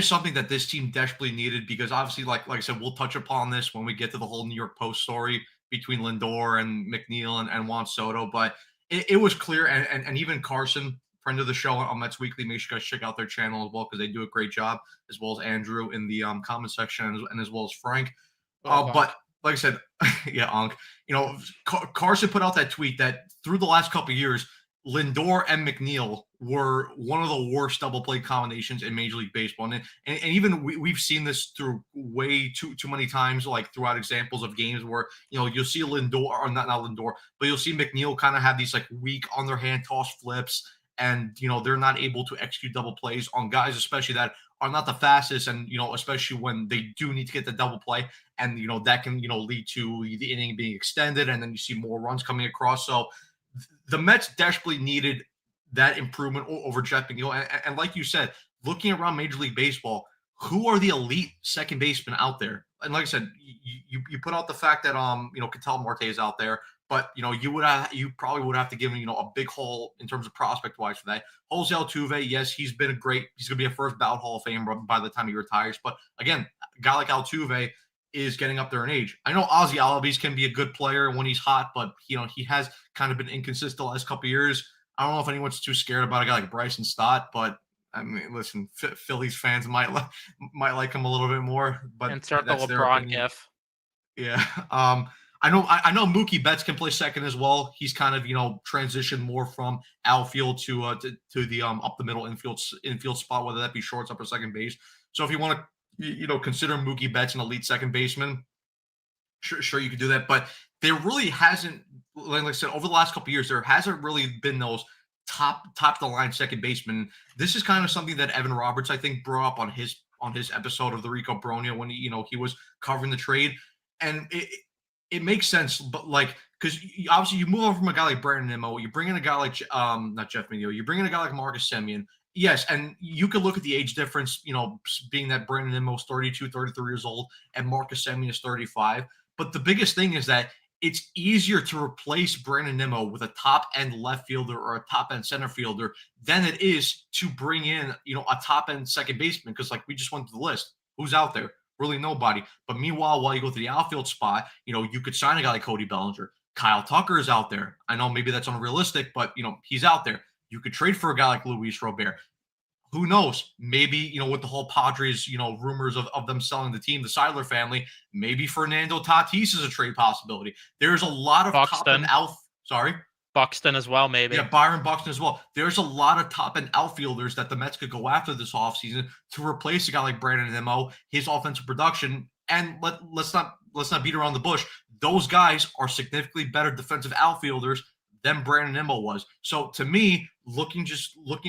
something that this team desperately needed because obviously, like I said, we'll touch upon this when we get to the whole New York Post story between Lindor and McNeil and Juan Soto. But it was clear, and even Carson, friend of the show on Mets Weekly, make sure you guys check out their channel as well because they do a great job, as well as Andrew in the comment section and as well as Frank. What up, Unc? But like I said, yeah, Unc, Carson put out that tweet that through the last couple of years, Lindor and McNeil were one of the worst double play combinations in Major League Baseball, and even we've seen this through way too many times, like throughout examples of games where you'll see Lindor or not Lindor, but you'll see McNeil kind of have these like weak on their hand toss flips, and they're not able to execute double plays on guys, especially that are not the fastest, and especially when they do need to get the double play, and that can lead to the inning being extended, and then you see more runs coming across. So the Mets desperately needed that improvement over Jeff McNeil. And like you said, looking around Major League Baseball, who are the elite second basemen out there? And like I said, you put out the fact that Ketel Marte is out there, but you probably would have to give him a big haul in terms of prospect wise for that. Jose Altuve, yes, he's gonna be a first ballot Hall of Famer by the time he retires. But again, a guy like Altuve is getting up there in age. I know Ozzy Albies can be a good player when he's hot, but he has kind of been inconsistent the last couple of years. I don't know if anyone's too scared about a guy like Bryson Stott, but I mean, listen, Phillies fans might like him a little bit more, but Insert the that's their LeBron opinion. gif. Yeah. I know Mookie Betts can play second as well. He's kind of transitioned more from outfield to the up the middle infield spot, whether that be shortstop or second base. So if you want to consider Mookie Betts an elite second baseman, sure you could do that. But there really hasn't, like I said, over the last couple of years, there hasn't really been those top the line second baseman. This is kind of something that Evan Roberts, I think, brought up on his episode of the Rico Bronia when he was covering the trade, and it makes sense, but like because obviously you move on from a guy like Brandon Nimmo, you bring in a guy like not Jeff McNeil, you bring in a guy like Marcus Semien. Yes, and you could look at the age difference, being that Brandon Nimmo is 32, 33 years old, and Marcus Semien is 35. But the biggest thing is that it's easier to replace Brandon Nimmo with a top end left fielder or a top end center fielder than it is to bring in, a top end second baseman. Because like we just went to the list, who's out there? Really nobody. But meanwhile, while you go to the outfield spot, you could sign a guy like Cody Bellinger. Kyle Tucker is out there. I know maybe that's unrealistic, but he's out there. You could trade for a guy like Luis Robert. Who knows? Maybe, with the whole Padres, rumors of them selling the team, the Seidler family, maybe Fernando Tatis is a trade possibility. There's a lot of top and out. Sorry. Buxton as well, maybe. Yeah, Byron Buxton as well. There's a lot of top end outfielders that the Mets could go after this offseason to replace a guy like Brandon Nimmo, his offensive production. And let's not beat around the bush. Those guys are significantly better defensive outfielders than Brandon Nimmo was. So to me, looking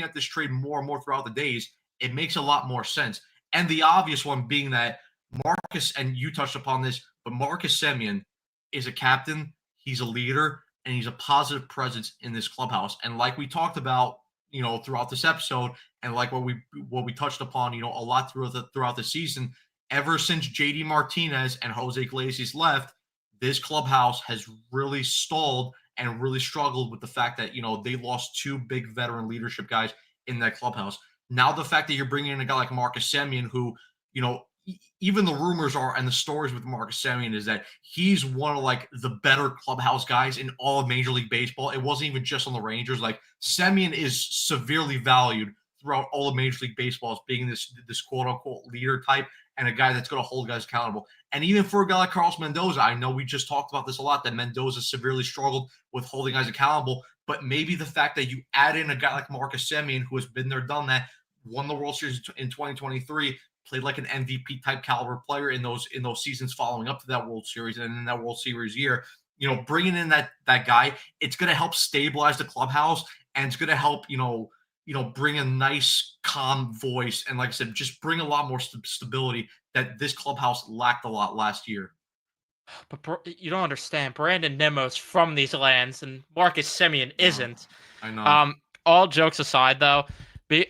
at this trade more and more throughout the days, it makes a lot more sense. And the obvious one being that Marcus, and you touched upon this, but Marcus Semien is a captain, he's a leader, and he's a positive presence in this clubhouse. And like we talked about, throughout this episode, and like what we touched upon, a lot throughout the season, ever since JD Martinez and Jose Iglesias left, this clubhouse has really stalled and really struggled with the fact that they lost two big veteran leadership guys in that clubhouse. Now the fact that you're bringing in a guy like Marcus Semien, who even the rumors are and the stories with Marcus Semien is that he's one of like the better clubhouse guys in all of Major League Baseball. It wasn't even just on the Rangers. Like Semien is severely valued throughout all of Major League Baseball as being this quote unquote leader type and a guy that's going to hold guys accountable. And even for a guy like Carlos Mendoza, I know we just talked about this a lot, that Mendoza severely struggled with holding guys accountable, but maybe the fact that you add in a guy like Marcus Semien, who has been there, done that, won the World Series in 2023, played like an MVP type caliber player in those seasons following up to that World Series and in that World Series year, bringing in that guy, it's going to help stabilize the clubhouse, and it's going to help, bring a nice, calm voice. And like I said, just bring a lot more stability that this clubhouse lacked a lot last year. But you don't understand. Brandon Nimmo's from these lands, and Marcus Semien isn't. I know. All jokes aside, though,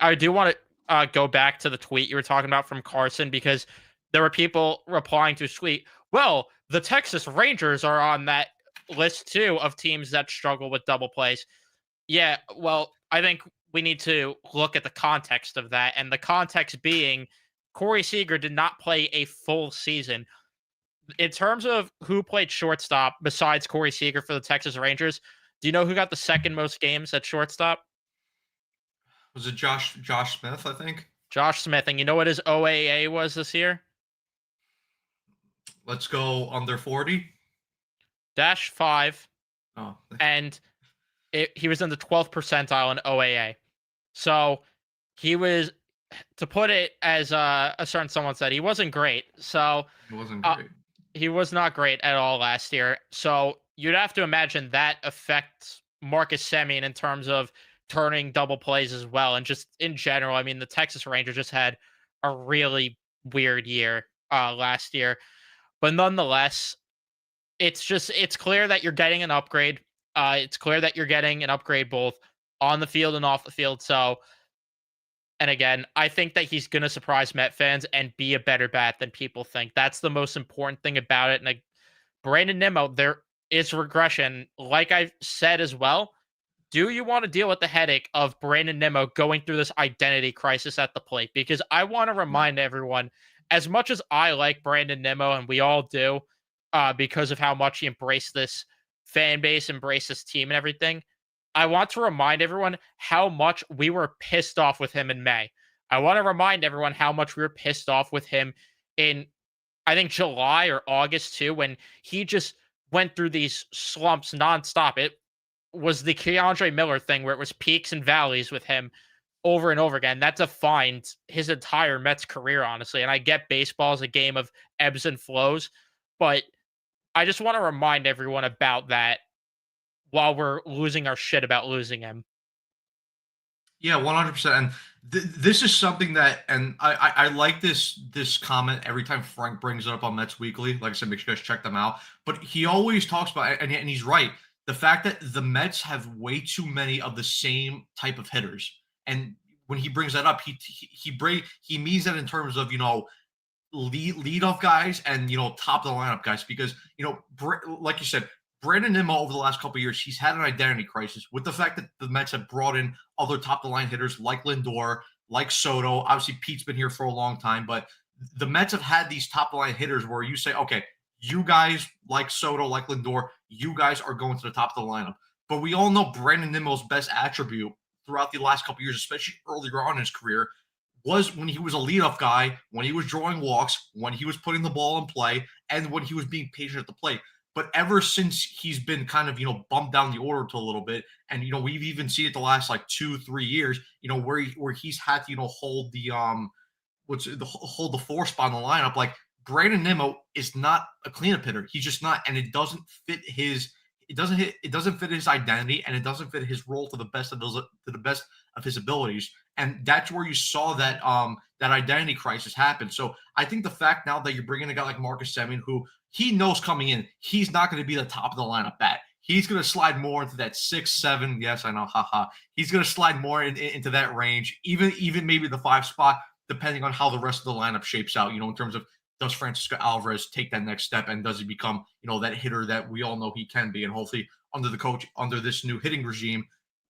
I do want to go back to the tweet you were talking about from Carson, because there were people replying to his tweet. Well, the Texas Rangers are on that list too of teams that struggle with double plays. Yeah, well, I think we need to look at the context of that, and the context being Corey Seager did not play a full season. In terms of who played shortstop besides Corey Seager for the Texas Rangers, do you know who got the second most games at shortstop? Was it Josh Smith, I think? Josh Smith. And you know what his OAA was this year? Let's go under 40. -5. Oh. And he was in the 12th percentile in OAA. So he was, to put it as a certain someone said, he wasn't great. So it wasn't great. He was not great at all last year. So you'd have to imagine that affects Marcus Semien in terms of turning double plays as well. And just in general, I mean, the Texas Rangers just had a really weird year last year. But nonetheless, it's clear that you're getting an upgrade. It's clear that you're getting an upgrade both on the field and off the field. So, and again, I think that he's going to surprise Met fans and be a better bat than people think. That's the most important thing about it. And Brandon Nimmo, there is regression. Like I've said as well, do you want to deal with the headache of Brandon Nimmo going through this identity crisis at the plate? Because I want to remind everyone, as much as I like Brandon Nimmo, and we all do, because of how much he embraced this fan base, embraced this team and everything, I want to remind everyone how much we were pissed off with him in May. I want to remind everyone how much we were pissed off with him in, I think, July or August too, when he just went through these slumps nonstop. It was the Keandre Miller thing where it was peaks and valleys with him over and over again. That defined his entire Mets career, honestly. And I get baseball is a game of ebbs and flows, but I just want to remind everyone about that while we're losing our shit about losing him. Yeah, 100%. And this is something that, and I like this comment every time Frank brings it up on Mets Weekly. Like I said, make sure you guys check them out. But he always talks about, and he's right, the fact that the Mets have way too many of the same type of hitters. And when he brings that up, he means that in terms of leadoff guys and top of the lineup guys, because like you said, Brandon Nimmo over the last couple of years, he's had an identity crisis with the fact that the Mets have brought in other top of the line hitters like Lindor, like Soto. Obviously, Pete's been here for a long time, but the Mets have had these top of the line hitters where you say, okay, you guys like Soto, like Lindor, you guys are going to the top of the lineup. But we all know Brandon Nimmo's best attribute throughout the last couple of years, especially earlier on in his career, was when he was a leadoff guy, when he was drawing walks, when he was putting the ball in play, and when he was being patient at the plate. But ever since he's been kind of, bumped down the order to a little bit, and we've even seen it the last like 2-3 years, where he's had to, hold the hold the four spot in the lineup. Like Brandon Nimmo is not a cleanup hitter. He's just not, and it doesn't fit his it doesn't fit his identity, and it doesn't fit his role to the best of his abilities. And that's where you saw that identity crisis happen. So I think the fact now that you're bringing a guy like Marcus Semien, who he knows coming in, he's not going to be the top of the lineup bat. He's going to slide more into that 6-7. Yes, I know, haha. He's going to slide more into that range, even maybe the 5 spot, depending on how the rest of the lineup shapes out. In terms of, does Francisco Alvarez take that next step, and does he become that hitter that we all know he can be? And hopefully under this new hitting regime,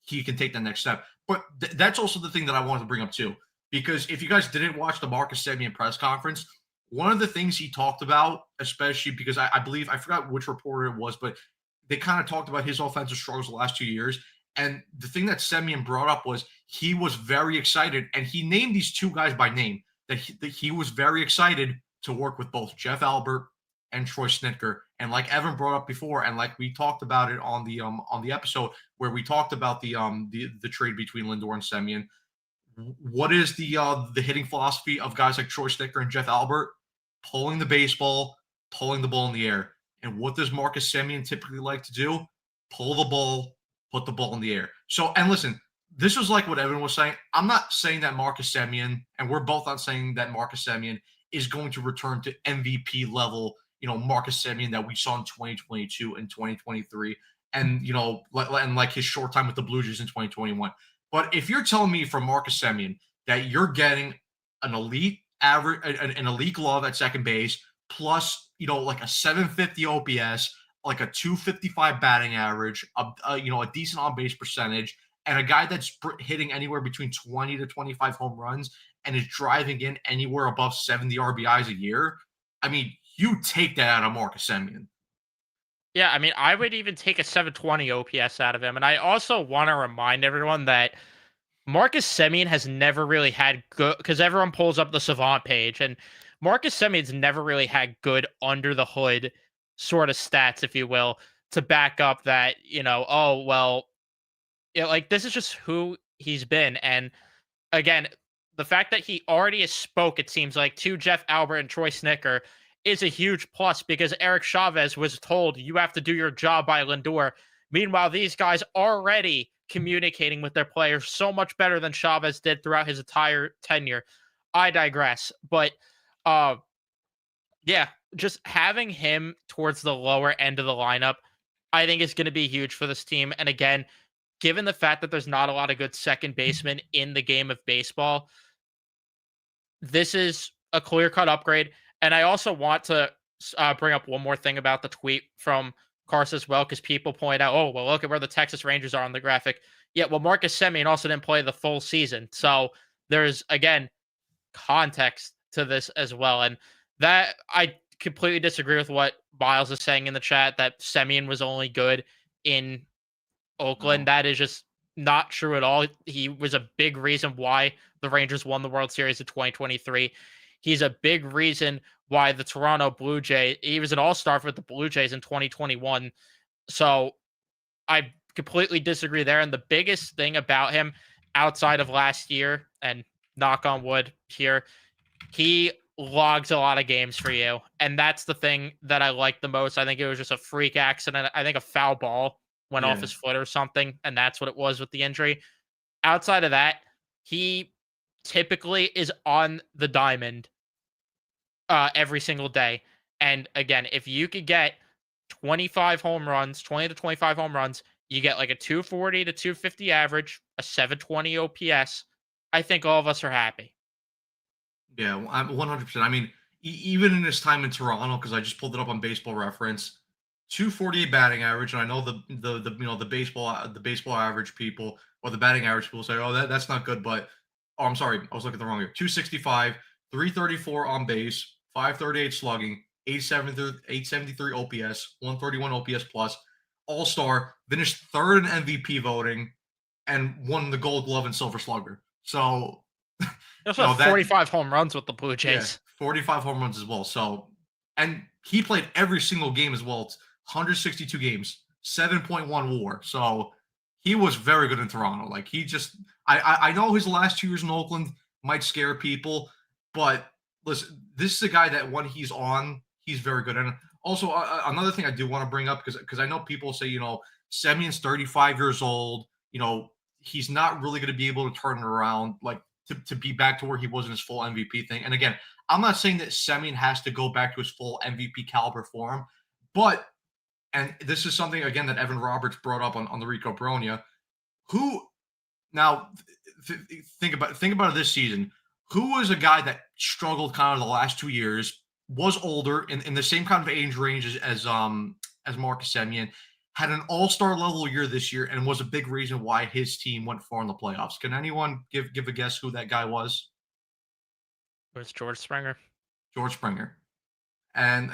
he can take that next step. But that's also the thing that I wanted to bring up too, because if you guys didn't watch the Marcus Semien press conference, one of the things he talked about, especially because I believe, I forgot which reporter it was, but they kind of talked about his offensive struggles the last 2 years. And the thing that Semien brought up was he was very excited, and he named these two guys by name, that he was very excited to work with both Jeff Albert and Troy Snitker. And like Evan brought up before, and like we talked about it on the episode where we talked about the trade between Lindor and Semien, what is the hitting philosophy of guys like Troy Snitker and Jeff Albert? Pulling the baseball, pulling the ball in the air. And what does Marcus Semien typically like to do? Pull the ball, put the ball in the air. So, and listen, this was like what Evan was saying. I'm not saying that Marcus Semien, and we're both not saying that Marcus Semien is going to return to MVP level, Marcus Semien that we saw in 2022 and 2023, and like his short time with the Blue Jays in 2021. But if you're telling me from Marcus Semien that you're getting an elite average, an elite glove at second base, plus like a 750 OPS, like a 255 batting average, a decent on base percentage, and a guy that's hitting anywhere between 20 to 25 home runs and is driving in anywhere above 70 RBIs a year, I mean, you take that out of Marcus Semien. Yeah, I mean, I would even take a 720 OPS out of him. And I also want to remind everyone that Marcus Semien has never really had good, because everyone pulls up the Savant page, and Marcus Semien's never really had good under the hood sort of stats, if you will, to back up that, oh, well, like this is just who he's been. And again, the fact that he already has spoke, it seems like, to Jeff Albert and Troy Snitker is a huge plus, because Eric Chavez was told you have to do your job by Lindor. Meanwhile, these guys already communicating with their players so much better than Chavez did throughout his entire tenure. I digress. But yeah, just having him towards the lower end of the lineup, I think is going to be huge for this team. And again, given the fact that there's not a lot of good second basemen in the game of baseball, this is a clear-cut upgrade. And I also want to bring up one more thing about the tweet from Carson as well, because people point out, oh, well, look at where the Texas Rangers are on the graphic. Yeah, well, Marcus Semien also didn't play the full season. So there's, again, context to this as well. And that I completely disagree with what Miles is saying in the chat, that Semien was only good in Oakland. No. That is just not true at all. He was a big reason why the Rangers won the World Series in 2023. He's a big reason why the Toronto Blue Jays, he was an all-star for the Blue Jays in 2021. So I completely disagree there. And the biggest thing about him outside of last year, and knock on wood here, he logs a lot of games for you. And that's the thing that I like the most. I think it was just a freak accident. I think a foul ball went off Yeah. his foot or something. And that's what it was with the injury. Outside of that, he typically is on the diamond every single day. And again, if you could get 25 home runs, 20 to 25 home runs, you get like a 240 to 250 average, a 720 OPS. I think all of us are happy. Yeah, I'm 100%. I mean, even in his time in Toronto, because I just pulled it up on Baseball Reference, 248 batting average, and I know the the baseball average people or the batting average people say, oh, that's not good, but oh, I'm sorry, I was looking at the wrong year. 265, 334 on base, 538 slugging, 873 OPS, 131 OPS plus, All Star, finished third in MVP voting, and won the Gold Glove and Silver Slugger. So He also had that 45 home runs with the Blue yeah, Jays. 45 home runs as well. So, and he played every single game as well. It's 162 games, 7.1 WAR. So he was very good in Toronto. Like he just, I know his last 2 years in Oakland might scare people, but listen, this is a guy that when he's on, he's very good. And also another thing I do want to bring up because I know people say Semyon's 35 years old. He's not really going to be able to turn it around. Like to be back to where he was in his full MVP thing. And again, I'm not saying that Semyon has to go back to his full MVP caliber form, but and this is something again that Evan Roberts brought up on the Rico Bronya, who now think about it this season. Who was a guy that struggled kind of the last 2 years, was older in the same kind of age range as Marcus Semyon, had an all-star level year this year, and was a big reason why his team went far in the playoffs. Can anyone give a guess who that guy was? It was George Springer. George Springer. And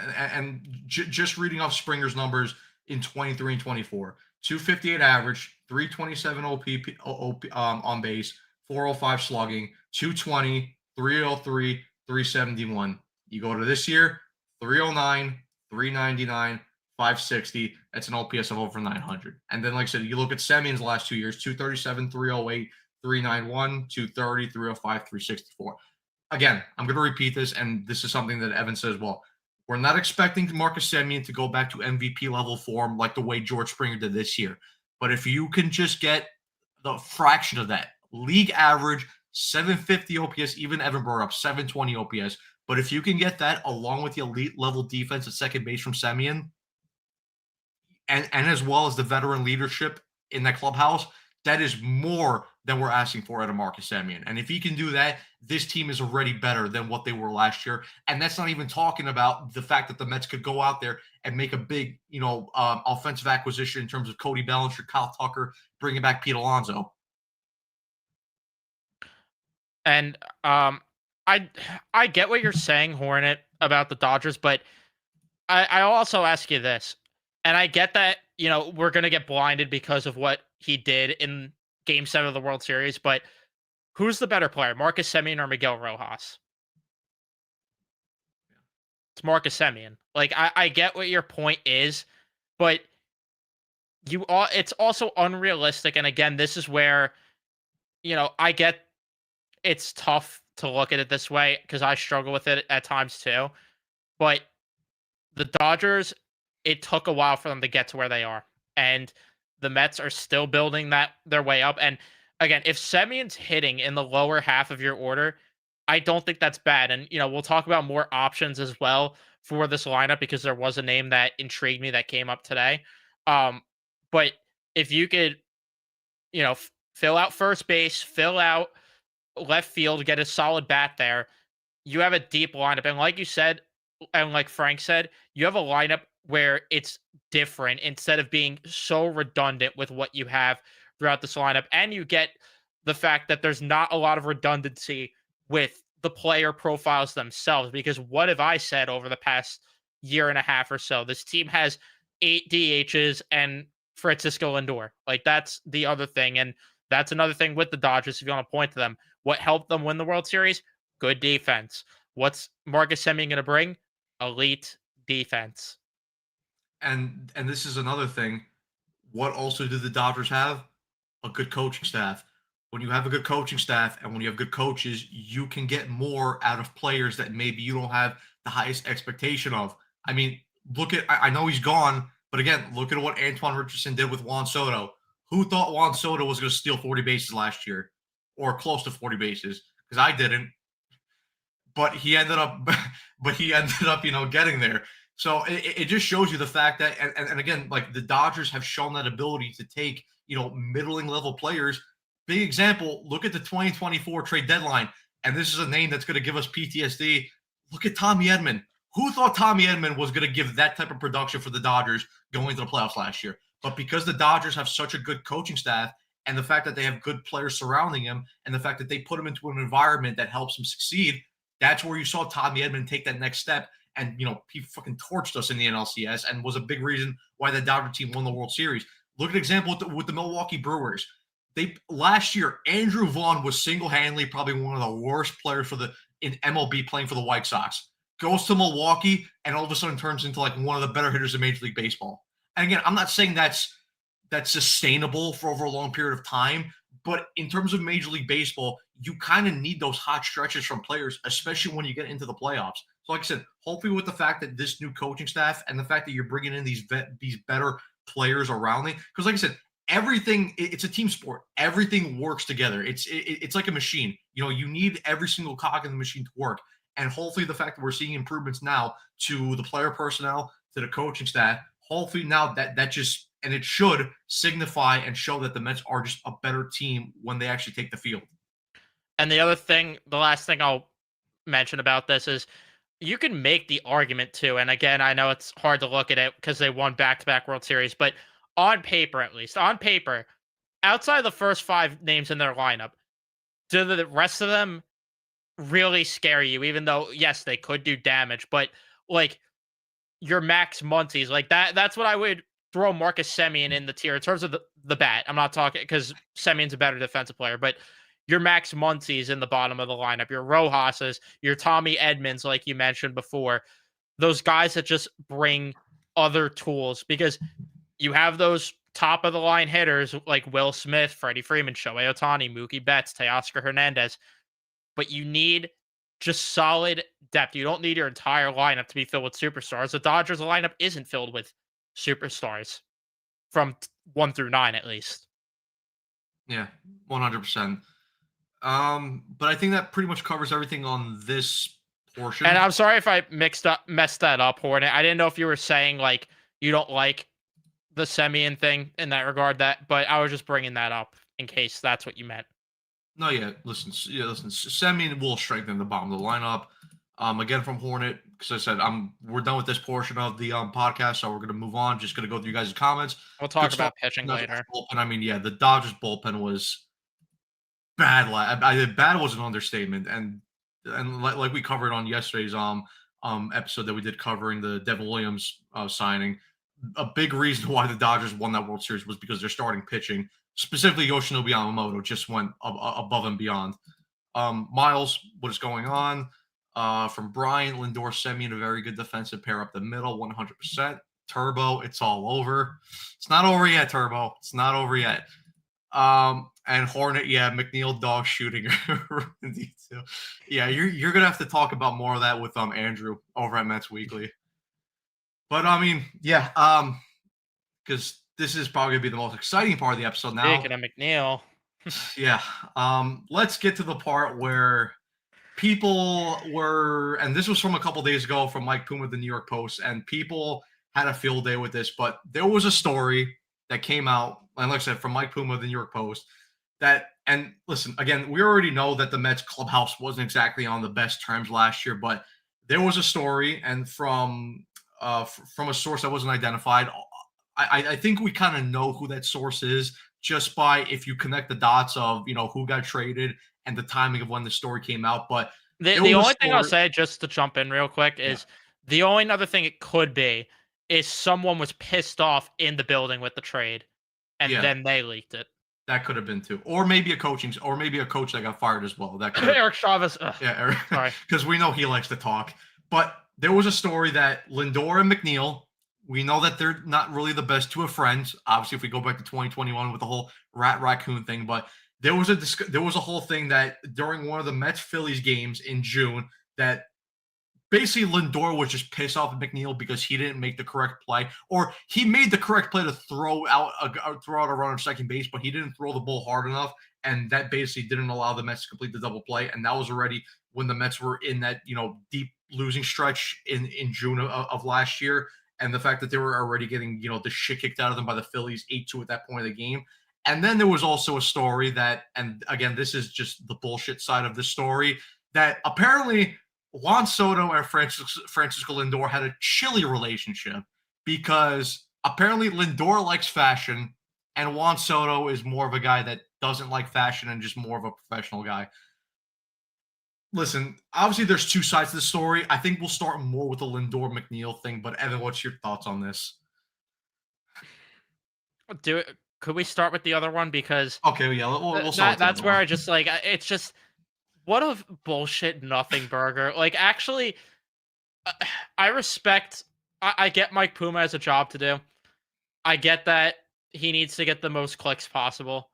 just reading off Springer's numbers in 23 and 24, 258 average, 327 on base, 405 slugging, 220, 303, 371. You go to this year, 309, 399, 560. That's an OPS of over 900. And then, like I said, you look at Semyon's last 2 years, 237, 308, 391, 230, 305, 364. Again, I'm going to repeat this, and this is something that Evan says, well, we're not expecting Marcus Semyon to go back to MVP level form like the way George Springer did this year. But if you can just get the fraction of that, league average, 750 OPS, even Evan brought up 720 OPS. But if you can get that along with the elite level defense at second base from Semyon, and as well as the veteran leadership in that clubhouse, that is more than we're asking for out of Marcus Semyon. And if he can do that, this team is already better than what they were last year. And that's not even talking about the fact that the Mets could go out there and make a big, offensive acquisition in terms of Cody Bellinger, Kyle Tucker, bringing back Pete Alonso. And I get what you're saying, Hornet, about the Dodgers, but I also ask you this, and I get that we're gonna get blinded because of what he did in Game 7 of the World Series, but who's the better player, Marcus Semyon or Miguel Rojas? It's Marcus Semyon. Like I get what your point is, but it's also unrealistic. And again, this is where I get it's tough to look at it this way because I struggle with it at times too. But the Dodgers, it took a while for them to get to where they are. And the Mets are still building their way up. And again, if Semyon's hitting in the lower half of your order, I don't think that's bad. And we'll talk about more options as well for this lineup because there was a name that intrigued me that came up today. But if you could, fill out first base, fill out left field, get a solid bat there, you have a deep lineup. And like you said, and like Frank said, you have a lineup where it's different instead of being so redundant with what you have throughout this lineup. And you get the fact that there's not a lot of redundancy with the player profiles themselves. Because what have I said over the past year and a half or so? This team has 8 DHs and Francisco Lindor. Like that's the other thing, and that's another thing with the Dodgers. If you want to point to them, what helped them win the World Series? Good defense. What's Marcus Semien going to bring? Elite defense. And this is another thing. What also do the Dodgers have? A good coaching staff. When you have a good coaching staff and when you have good coaches, you can get more out of players that maybe you don't have the highest expectation of. I mean, look at I know he's gone, but again, look at what Antoine Richardson did with Juan Soto. Who thought Juan Soto was going to steal 40 bases last year or close to 40 bases? Because I didn't, but he ended up getting there. So it just shows you the fact that and again, like the Dodgers have shown that ability to take, middling level players. Big example, look at the 2024 trade deadline, and this is a name that's going to give us PTSD. Look at Tommy Edman. Who thought Tommy Edman was going to give that type of production for the Dodgers going into the playoffs last year? But because the Dodgers have such a good coaching staff and the fact that they have good players surrounding him and the fact that they put him into an environment that helps him succeed, that's where you saw Tommy Edman take that next step. And, he fucking torched us in the NLCS and was a big reason why the Dodger team won the World Series. Look at an example with the Milwaukee Brewers. Last year, Andrew Vaughn was single-handedly probably one of the worst players in MLB playing for the White Sox. Goes to Milwaukee and all of a sudden turns into like one of the better hitters in Major League Baseball. And again, I'm not saying that's sustainable for over a long period of time, but in terms of Major League Baseball, you kind of need those hot stretches from players, especially when you get into the playoffs. So, like I said, hopefully with the fact that this new coaching staff and the fact that you're bringing in these better players around it, because like I said, everything, it's a team sport. Everything works together. It's like a machine. You need every single cog in the machine to work. And hopefully the fact that we're seeing improvements now to the player personnel, to the coaching staff, hopefully now that just, and it should signify and show that the Mets are just a better team when they actually take the field. And the last thing I'll mention about this is you can make the argument too. And again, I know it's hard to look at it because they won back-to-back World Series, but on paper, at least, outside the first 5 names in their lineup, do the rest of them really scare you? Even though, yes, they could do damage, but like your Max Muncies, like that's what I would throw Marcus Semien in the tier in terms of the bat. I'm not talking because Semien's a better defensive player, but your Max Muncies in the bottom of the lineup, your Rojas's, your Tommy Edmonds, like you mentioned before, those guys that just bring other tools because you have those top of the line hitters like Will Smith, Freddie Freeman, Shohei Ohtani, Mookie Betts, Teoscar Hernandez, but you need just solid depth. You don't need your entire lineup to be filled with superstars. The Dodgers lineup isn't filled with superstars from 1 through 9 at least. Yeah, 100%. But I think that pretty much covers everything on this portion. And I'm sorry if I messed that up, Hornet. I didn't know if you were saying like you don't like the Semien thing in that regard, but I was just bringing that up in case that's what you meant. No, listen. Semien will strengthen the bottom of the lineup. Again from Hornet, because I said we're done with this portion of the podcast, so we're gonna move on. Just gonna go through you guys' comments. We'll talk about pitching later. Bullpen, I mean, the Dodgers bullpen was bad. Bad was an understatement, and like we covered on yesterday's episode that we did covering the Devin Williams signing. A big reason why the Dodgers won that World Series was because their starting pitching, specifically Yoshinobu Yamamoto, just went above and beyond. Miles, what is going on? From Brian, Lindor, Semien, a very good defensive pair up the middle, 100%. Turbo, it's all over. It's not over yet, Turbo. It's not over yet. And Hornet, McNeil dog shooting. Yeah, you're gonna have to talk about more of that with Andrew over at Mets Weekly. But I mean, because this is probably gonna be the most exciting part of the episode now. Speaking of McNeil. Yeah. Let's get to the part where people were, and this was from a couple days ago from Mike Puma, the New York Post, and people had a field day with this, but there was a story that came out, and like I said, from Mike Puma, the New York Post, and listen, again, we already know that the Mets clubhouse wasn't exactly on the best terms last year, but there was a story, and from a source that wasn't identified, I think we kind of know who that source is just by if you connect the dots of who got traded and the timing of when the story came out. But the only thing I'll say, just to jump in real quick, is the only other thing it could be is someone was pissed off in the building with the trade, and Yeah, then they leaked it. that could have been too, or maybe a coach that got fired as well. That could have, Eric Chavez. Ugh, yeah, sorry. because we know he likes to talk. But there was a story that Lindor and McNeil, we know that they're not really the best two of friends. Obviously, if we go back to 2021 with the whole rat raccoon thing, but there was a whole thing that during one of the Mets Phillies games in June that basically Lindor was just pissed off at McNeil because he didn't make the correct play, or he made the correct play to throw out a runner on second base, but he didn't throw the ball hard enough, and that basically didn't allow the Mets to complete the double play. And that was already when the Mets were in that deep losing stretch in June of last year, and the fact that they were already getting the shit kicked out of them by the Phillies 8-2 at that point of the game. And then there was also a story that, and again, this is just the bullshit side of the story, that apparently Juan Soto and Francisco Lindor had a chilly relationship because apparently Lindor likes fashion and Juan Soto is more of a guy that doesn't like fashion and just more of a professional guy. Listen, obviously there's two sides to the story. I think we'll start more with the Lindor McNeil thing, but Evan, what's your thoughts on this? Do it. Could we start with the other one because Okay, yeah, we'll start with the that's other where one. I just like it's just what a bullshit nothing burger. Like actually, uh, I respect. I get Mike Puma has a job to do. I get that he needs to get the most clicks possible.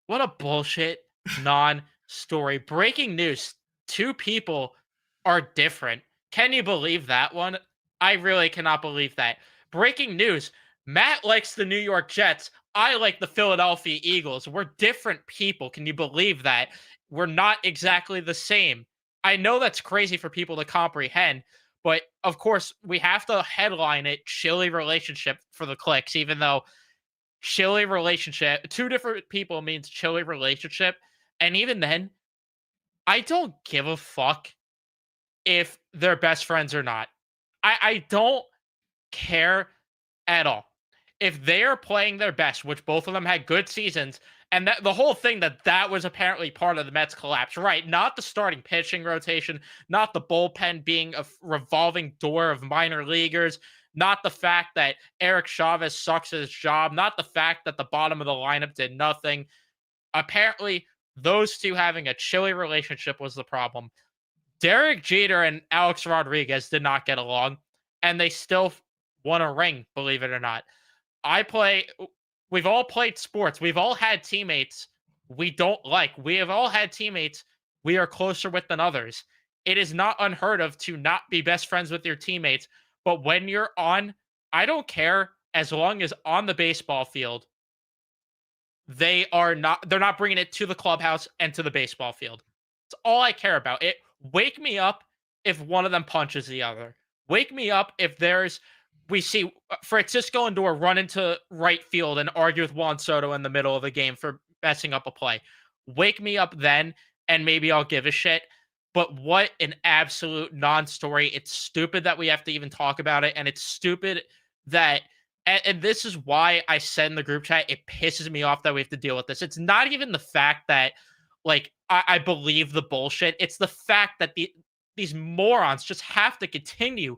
What a bullshit non-story. Breaking news. Two people are different. Can you believe that one? I really cannot believe that. Breaking news. Matt likes the New York Jets. I like the Philadelphia Eagles. We're different people. Can you believe that? We're not exactly the same. I know that's crazy for people to comprehend, but of course, we have to headline it chilly relationship for the clicks, even though chilly relationship, two different people means chilly relationship. And even then, I don't give a fuck if they're best friends or not. I don't care at all. If they are playing their best, which both of them had good seasons, and that the whole thing that was apparently part of the Mets collapse, right? Not the starting pitching rotation, not the bullpen being a revolving door of minor leaguers, not the fact that Eric Chavez sucks at his job, not the fact that the bottom of the lineup did nothing. Apparently, those two having a chilly relationship was the problem. Derek Jeter and Alex Rodriguez did not get along, and they still won a ring, believe it or not. I play, we've all played sports. We've all had teammates we don't like. We have all had teammates we are closer with than others. It is not unheard of to not be best friends with your teammates. But when you're on, I don't care as long as on the baseball field, they're not bringing it to the clubhouse and to the baseball field. It's all I care about. It wake me up if one of them punches the other. Wake me up if we see Francisco Lindor run into right field and argue with Juan Soto in the middle of the game for messing up a play. Wake me up then, and maybe I'll give a shit. But what an absolute non-story. It's stupid that we have to even talk about it, and it's stupid that and this is why I said in the group chat, it pisses me off that we have to deal with this. It's not even the fact that, like, I believe the bullshit. It's the fact that these morons just have to continue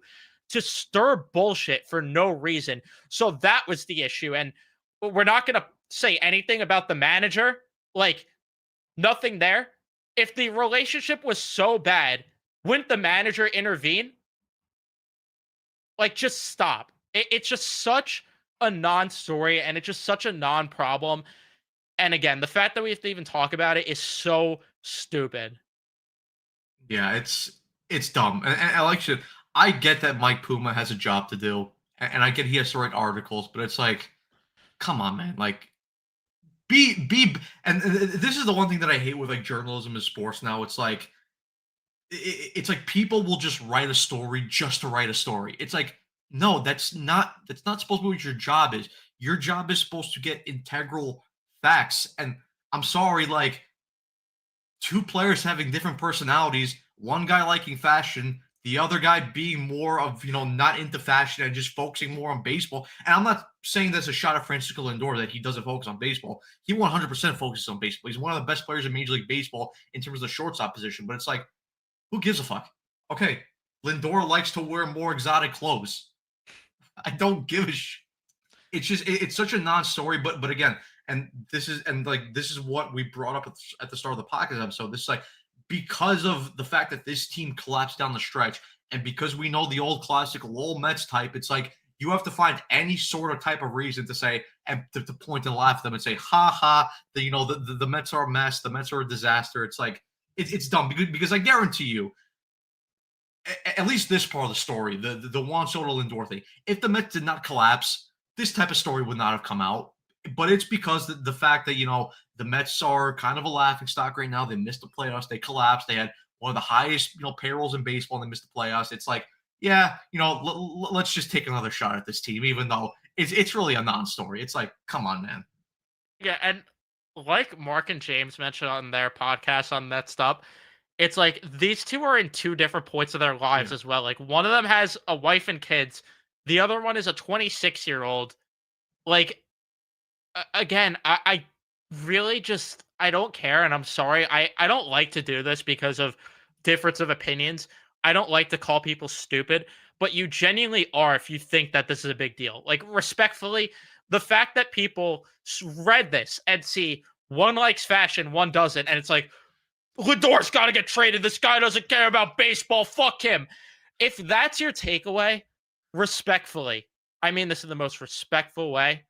to stir bullshit for no reason. So that was the issue. And we're not going to say anything about the manager. Like, nothing there. If the relationship was so bad, wouldn't the manager intervene? Like, just stop. It's just such a non-story, and it's just such a non-problem. And again, the fact that we have to even talk about it is so stupid. Yeah, it's dumb, and I like shit. I get that Mike Puma has a job to do, and I get he has to write articles, but it's like, come on, man, like be. And this is the one thing that I hate with like journalism and sports now. It's like it's like people will just write a story just to write a story. It's like, no, that's not supposed to be what your job is. Your job is supposed to get integral facts. And I'm sorry, like two players having different personalities, one guy liking fashion, the other guy being more of, not into fashion and just focusing more on baseball. And I'm not saying that's a shot at Francisco Lindor that he doesn't focus on baseball. He 100% focuses on baseball. He's one of the best players in Major League Baseball in terms of the shortstop position. But it's like, who gives a fuck? Okay, Lindor likes to wear more exotic clothes. I don't give a shit. It's just it's such a non-story, but again, and this is what we brought up at the start of the podcast episode. This is like because of the fact that this team collapsed down the stretch, and because we know the old classic lol Mets type, it's like you have to find any sort of type of reason to say and to point and laugh at them and say, ha ha, the Mets are a mess, the Mets are a disaster. It's like it's dumb because I guarantee you, at least this part of the story, the Juan Soto Lindor thing, if the Mets did not collapse, this type of story would not have come out. But it's because the fact that the Mets are kind of a laughing stock right now. They missed the playoffs. They collapsed. They had one of the highest payrolls in baseball. And they missed the playoffs. It's like, yeah, let's just take another shot at this team, even though it's really a non-story. It's like, come on, man. Yeah, and like Mark and James mentioned on their podcast on that stuff, it's like these two are in two different points of their lives as well. Like one of them has a wife and kids, the other one is a 26-year-old. Like again, I really just I don't care, and I'm sorry. I don't like to do this because of difference of opinions. I don't like to call people stupid, but you genuinely are if you think that this is a big deal. Like respectfully, the fact that people read this and see one likes fashion, one doesn't, and it's like Lindor's got to get traded. This guy doesn't care about baseball. Fuck him. If that's your takeaway, respectfully, I mean this in the most respectful way,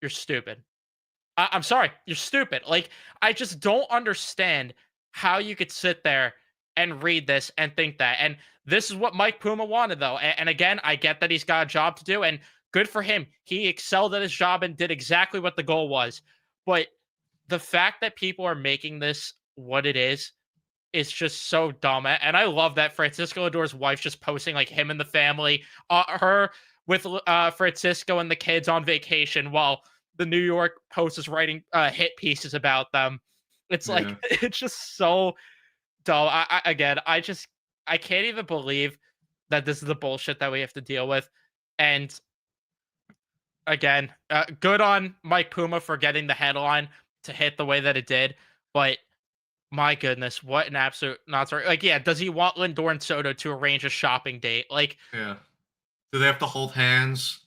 you're stupid. I'm sorry, you're stupid. Like, I just don't understand how you could sit there and read this and think that. And this is what Mike Puma wanted, though. And again, I get that he's got a job to do, and good for him. He excelled at his job and did exactly what the goal was. But the fact that people are making this what it is just so dumb. And I love that Francisco Lindor's wife just posting like him and the family, her with Francisco and the kids on vacation while the New York Post is writing hit pieces about them. It's like Yeah. it's just so dull. I can't even believe that this is the bullshit that we have to deal with. And again, good on Mike Puma for getting the headline to hit the way that it did. But my goodness, what an absolute not sorry. Like, yeah, does he want Lindor and Soto to arrange a shopping date? Like, Yeah. Do they have to hold hands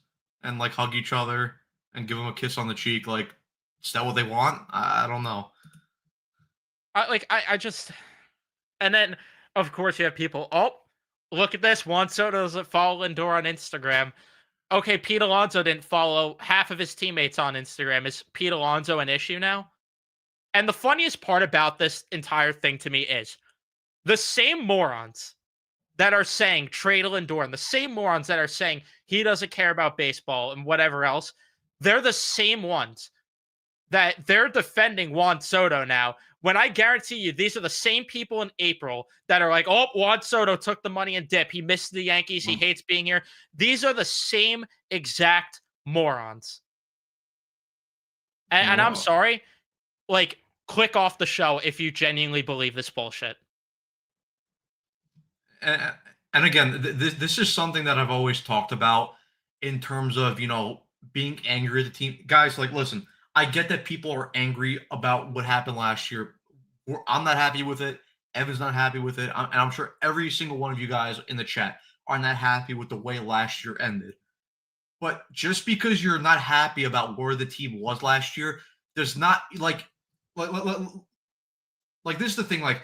and like hug each other and give them a kiss on the cheek? Like, is that what they want? I don't know. I just, and then of course you have people. Oh, look at this. Juan Soto doesn't follow Lindor on Instagram. Okay, Pete Alonso didn't follow half of his teammates on Instagram. Is Pete Alonso an issue now? And the funniest part about this entire thing to me is the same morons that are saying trade Lindor and the same morons that are saying he doesn't care about baseball and whatever else, they're the same ones that they're defending Juan Soto now. When I guarantee you, these are the same people in April that are like, oh, Juan Soto took the money and dip. He missed the Yankees. He hates being here. These are the same exact morons. And I'm sorry, like, click off the show if you genuinely believe this bullshit. And again, this is something that I've always talked about in terms of being angry at the team. Guys, like, listen, I get that people are angry about what happened last year. I'm not happy with it. Evan's not happy with it, and I'm sure every single one of you guys in the chat are not happy with the way last year ended. But just because you're not happy about where the team was last year does not like this is the thing. Like,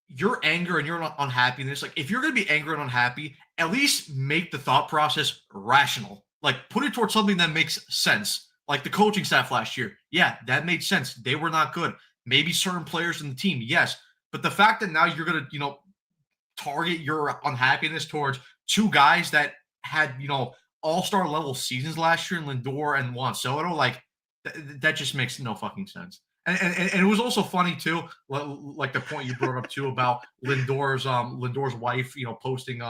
your anger and your unhappiness, like if you're going to be angry and unhappy, at least make the thought process rational. Like, put it towards something that makes sense. Like the coaching staff last year. Yeah, that made sense. They were not good. Maybe certain players in the team, yes. But the fact that now you're going to, target your unhappiness towards two guys that had, all-star level seasons last year in Lindor and Juan Soto, like that just makes no fucking sense. And it was also funny too, like the point you brought up too about Lindor's wife, posting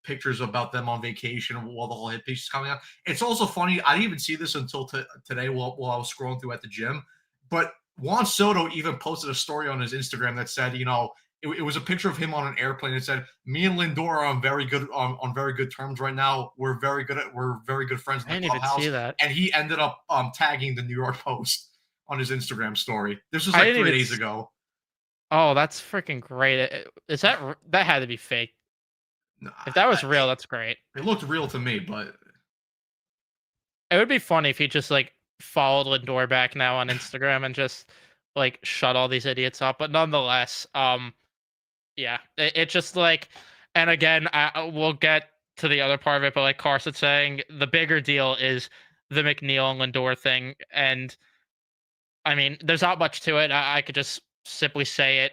pictures about them on vacation while the whole hit piece is coming out. It's also funny. I didn't even see this until today while I was scrolling through at the gym. But Juan Soto even posted a story on his Instagram that said, it was a picture of him on an airplane. It said, "Me and Lindor are on very good terms right now. We're very good friends in the clubhouse." See that. And he ended up tagging the New York Post on his Instagram story. This was like 3 days ago. Oh, that's freaking great. Is that had to be fake? No, If that was real, that's great. It looked real to me, but It would be funny if he just like followed Lindor back now on Instagram and just like shut all these idiots up. But nonetheless, yeah, it just like, and again, we'll get to the other part of it, but like Carson's saying, the bigger deal is the McNeil and Lindor thing, and I mean, there's not much to it. I could just simply say it.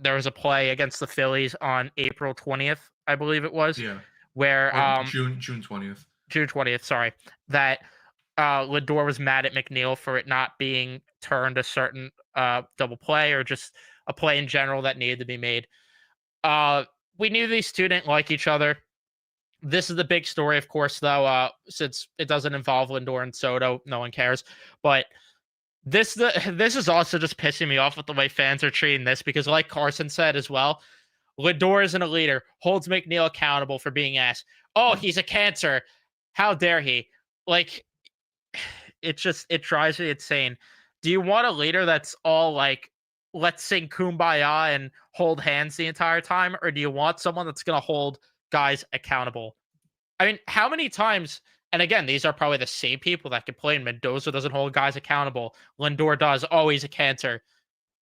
There was a play against the Phillies on April 20th, I believe it was, Yeah, where or June 20th. June 20th, sorry, that Lindor was mad at McNeil for it not being turned a certain double play or just a play in general that needed to be made. Uh, we knew these two didn't like each other. This is the big story, of course, though, since it doesn't involve Lindor and Soto, no one cares. But this is also just pissing me off with the way fans are treating this because, like Carson said as well, Lindor isn't a leader, holds McNeil accountable for being asked, "Oh, he's a cancer. How dare he?" Like, it drives me insane. Do you want a leader that's all like, let's sing kumbaya and hold hands the entire time, or do you want someone that's gonna hold guys accountable? I mean, how many times? And again, these are probably the same people that complain. Mendoza doesn't hold guys accountable. Lindor does. Oh, he's a cancer.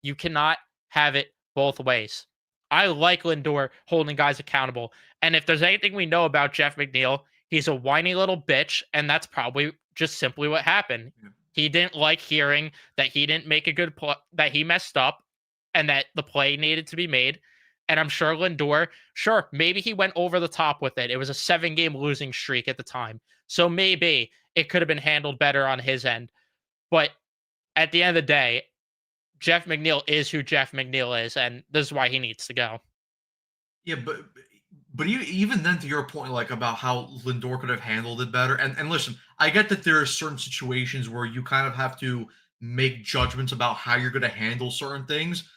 You cannot have it both ways. I like Lindor holding guys accountable. And if there's anything we know about Jeff McNeil, he's a whiny little bitch. And that's probably just simply what happened. Yeah. He didn't like hearing that he didn't make a good play, that he messed up, and that the play needed to be made. And I'm sure Lindor, sure, maybe he went over the top with it. It was a 7-game losing streak at the time. So maybe it could have been handled better on his end. But at the end of the day, Jeff McNeil is who Jeff McNeil is, and this is why he needs to go. Yeah, but even then, to your point, like about how Lindor could have handled it better, and listen, I get that there are certain situations where you kind of have to make judgments about how you're going to handle certain things,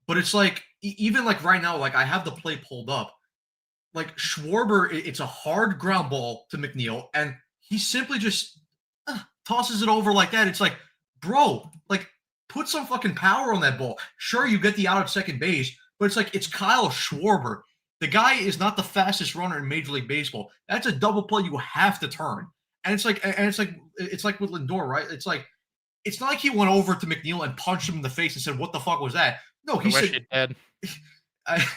but it's like even like right now, like I have the play pulled up, like Schwarber, it's a hard ground ball to McNeil, and he simply just tosses it over like that. It's like, bro, like put some fucking power on that ball. Sure, you get the out at second base, but it's like it's Kyle Schwarber. The guy is not the fastest runner in Major League Baseball. That's a double play you have to turn. And it's like with Lindor, right? It's not like he went over to McNeil and punched him in the face and said, "What the fuck was that?" No, I he wish said, he did.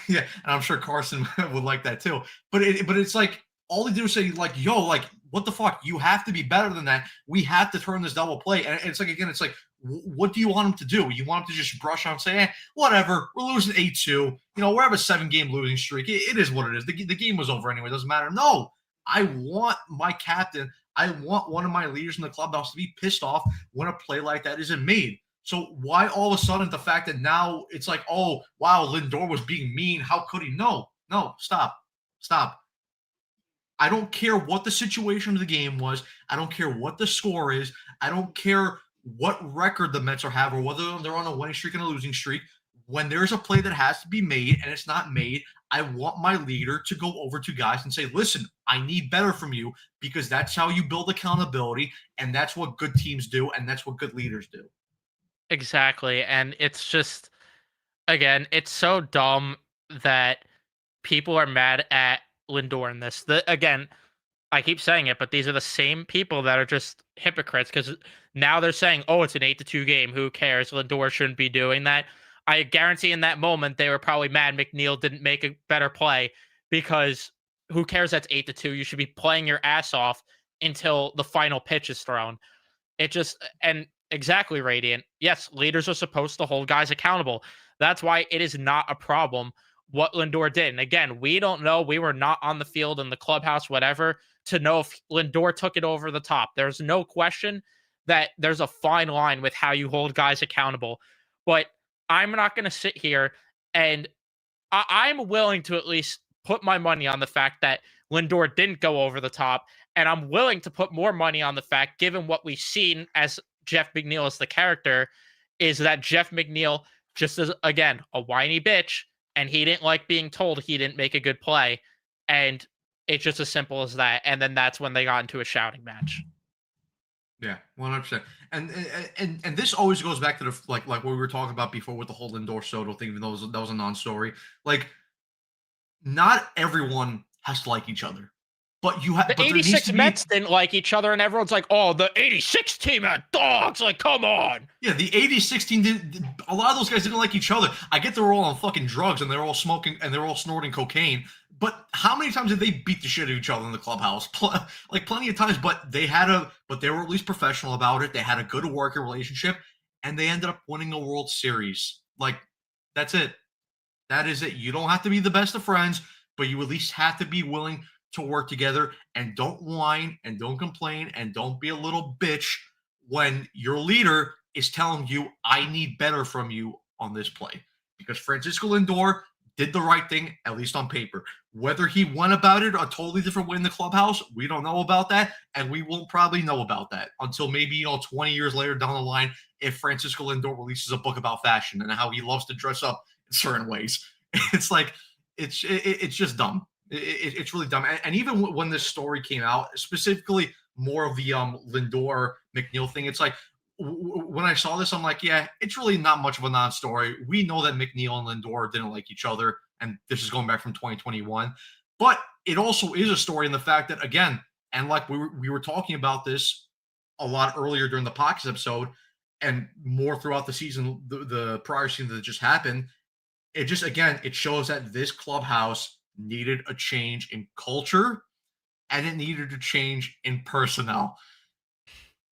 yeah, and I'm sure Carson would like that too. But it's like all they do is say like, "Yo, like what the fuck? You have to be better than that. We have to turn this double play." And it's like again, it's like, what do you want him to do? You want him to just brush on, and say, whatever, we're losing 8-2. You know, we have a 7-game losing streak. It is what it is. The game was over anyway. It doesn't matter. No, I want my captain. I want one of my leaders in the clubhouse to be pissed off when a play like that isn't made. So why all of a sudden the fact that now it's like, oh wow, Lindor was being mean. How could he? No, stop. I don't care what the situation of the game was. I don't care what the score is. I don't care what record the Mets are have or whether they're on a winning streak and a losing streak. When there's a play that has to be made and it's not made, I want my leader to go over to guys and say, listen, I need better from you because that's how you build accountability. And that's what good teams do. And that's what good leaders do. Exactly. And it's just, again, it's so dumb that people are mad at Lindor in this. Again, I keep saying it, but these are the same people that are just hypocrites because now they're saying, "Oh, it's an 8-2 game. Who cares? Lindor shouldn't be doing that." I guarantee in that moment they were probably mad McNeil didn't make a better play because who cares? That's 8-2. You should be playing your ass off until the final pitch is thrown. It just and exactly Radiant. Yes, leaders are supposed to hold guys accountable. That's why it is not a problem what Lindor did. And again, we don't know. We were not on the field in the clubhouse, whatever, to know if Lindor took it over the top. There's no question that there's a fine line with how you hold guys accountable. But I'm not going to sit here and I'm willing to at least put my money on the fact that Lindor didn't go over the top. And I'm willing to put more money on the fact, given what we've seen as Jeff McNeil as the character, is that Jeff McNeil just is, again, a whiny bitch. And he didn't like being told he didn't make a good play. And it's just as simple as that. And then that's when they got into a shouting match. Yeah, 100%. And this always goes back to the like what we were talking about before with the whole Lindor Soto thing, even though that was a non-story. Like, not everyone has to like each other. But you have, The but there needs 86 to be Mets didn't like each other, and everyone's like, "Oh, the 86 team are dogs." Like, come on. yeah, the 86 team a lot of those guys didn't like each other. I get they're all on fucking drugs and they're all smoking and they're all snorting cocaine. But how many times did they beat the shit out of each other in the clubhouse? Like plenty of times. But they were at least professional about it. They had a good working relationship, and they ended up winning a World Series. Like that's it. That is it. You don't have to be the best of friends, but you at least have to be willing to work together, and don't whine and don't complain and don't be a little bitch when your leader is telling you, I need better from you on this play. Because Francisco Lindor did the right thing, at least on paper. Whether he went about it a totally different way in the clubhouse, we don't know about that. And we won't probably know about that until maybe, 20 years later down the line, if Francisco Lindor releases a book about fashion and how he loves to dress up in certain ways. It's like, it's just dumb. It's really dumb. And even when this story came out, specifically more of the Lindor McNeil thing, it's like when I saw this, I'm like, yeah, it's really not much of a non-story. We know that McNeil and Lindor didn't like each other, and this is going back from 2021. But it also is a story in the fact that, again, and like we were talking about this a lot earlier during the podcast episode, and more throughout the season, the prior season that just happened. It just, again, it shows that this clubhouse needed a change in culture, and it needed a change in personnel.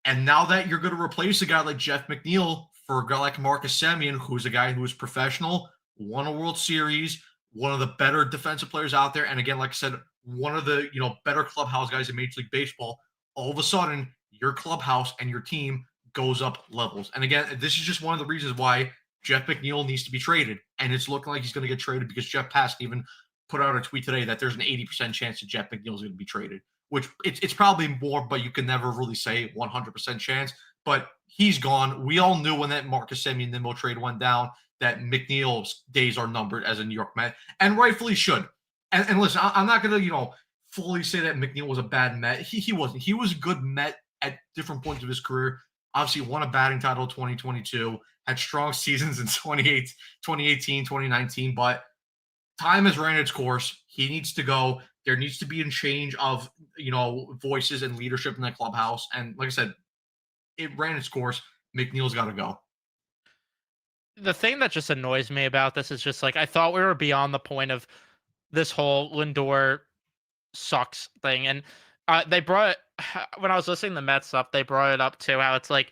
And now that you're going to replace a guy like Jeff McNeil for a guy like Marcus Semien, who's a guy who is professional, won a World Series, one of the better defensive players out there, and again, like I said, one of the better clubhouse guys in Major League Baseball, all of a sudden your clubhouse and your team goes up levels. And again, this is just one of the reasons why Jeff McNeil needs to be traded. And it's looking like he's going to get traded because Jeff Passan even put out a tweet today that there's an 80% chance that Jeff McNeil is going to be traded, which it's probably more, but you can never really say 100% chance. But he's gone. We all knew when that Marcus Semien Nimmo trade went down that McNeil's days are numbered as a New York Met, and rightfully should. And listen, I'm not going to, fully say that McNeil was a bad Met. He wasn't. He was a good Met at different points of his career. Obviously, won a batting title 2022, had strong seasons in 2018, 2019, but time has ran its course. He needs to go. There needs to be a change of, voices and leadership in the clubhouse. And like I said, it ran its course. McNeil's got to go. The thing that just annoys me about this is just like, I thought we were beyond the point of this whole Lindor sucks thing. And they brought, when I was listening to the Mets stuff, they brought it up too, how it's like,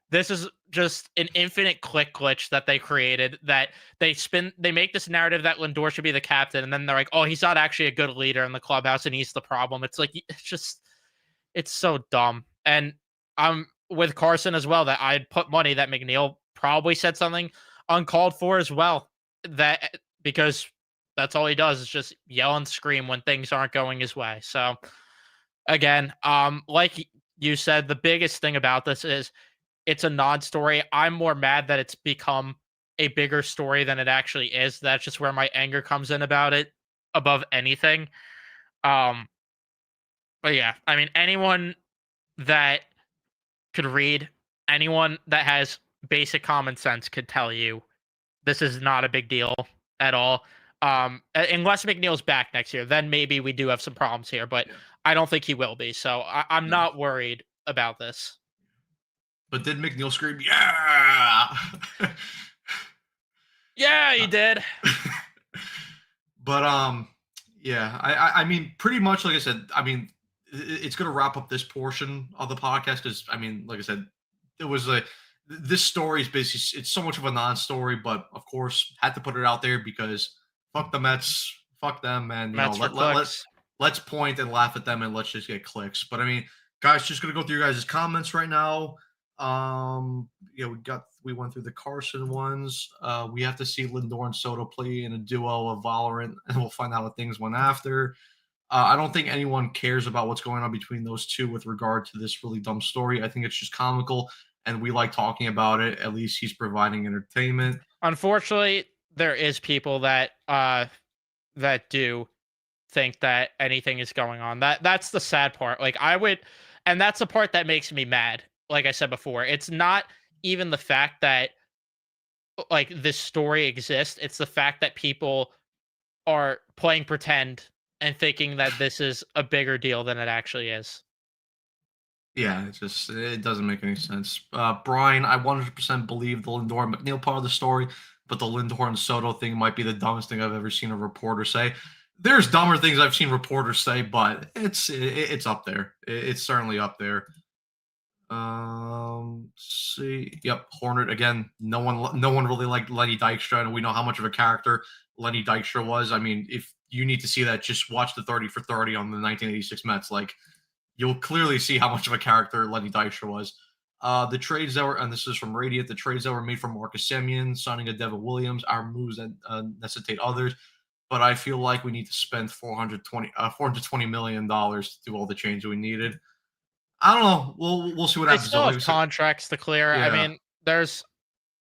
this is just an infinite click glitch that they created, that they make this narrative that Lindor should be the captain, and then they're like, oh, he's not actually a good leader in the clubhouse and he's the problem. It's like, it's so dumb. And I'm with Carson as well, that I'd put money that McNeil probably said something uncalled for as well, that because that's all he does is just yell and scream when things aren't going his way. So again, like you said, the biggest thing about this is it's a non-story. I'm more mad that it's become a bigger story than it actually is. That's just where my anger comes in about it above anything. But yeah, I mean, anyone that could read, anyone that has basic common sense could tell you this is not a big deal at all. Unless McNeil's back next year, then maybe we do have some problems here, but I don't think he will be. So I'm not worried about this. But did McNeil scream, yeah? Yeah, he did. But yeah, I mean, pretty much like I said, I mean, it's going to wrap up this portion of the podcast because I mean, like I said, it was this story is basically, it's so much of a non-story, but of course had to put it out there because fuck the Mets, fuck them, and let's point and laugh at them and let's just get clicks. But I mean, guys, just gonna go through your guys' comments right now. We went through the Carson ones. We have to see Lindor and Soto play in a duo of Valorant, and we'll find out what things went after. I don't think anyone cares about what's going on between those two with regard to this really dumb story. I think it's just comical, and we like talking about it. At least he's providing entertainment. Unfortunately, there is people that that do think that anything is going on. That's the sad part. Like and that's the part that makes me mad. Like I said before, it's not even the fact that like this story exists. It's the fact that people are playing pretend and thinking that this is a bigger deal than it actually is. Yeah, it doesn't make any sense. Brian, I 100% believe the Lindor and McNeil part of the story, but the Lindor and Soto thing might be the dumbest thing I've ever seen a reporter say. There's dumber things I've seen reporters say, but it's up there. It's certainly up there. See, yep, Hornet again. No one really liked Lenny Dykstra, and we know how much of a character Lenny Dykstra was. I mean, if you need to see that, just watch the 30 for 30 on the 1986 Mets. Like, you'll clearly see how much of a character Lenny Dykstra was. The trades that were, and this is from Radiant, the trades that were made for Marcus Semien, signing a Devin Williams, our moves that necessitate others. But I feel like we need to spend $420 million to do all the changes we needed. I don't know. We'll see what They happens. still Though. have contracts to clear. I Yeah, mean,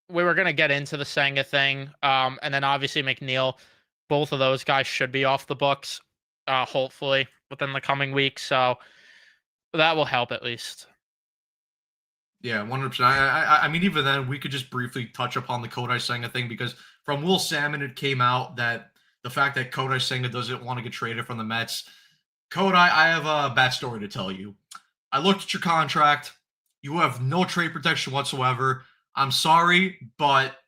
we were gonna get into the Senga thing, and then obviously McNeil. Both of those guys should be off the books, hopefully within the coming weeks. So that will help at least. yeah, 100%. I mean, even then, we could just briefly touch upon the Kodai Senga thing because from Will Salmon, it came out that the fact that Kodai Senga doesn't want to get traded from the Mets. Kodai, I have a bad story to tell you. I looked at your contract. You have no trade protection whatsoever. I'm sorry, but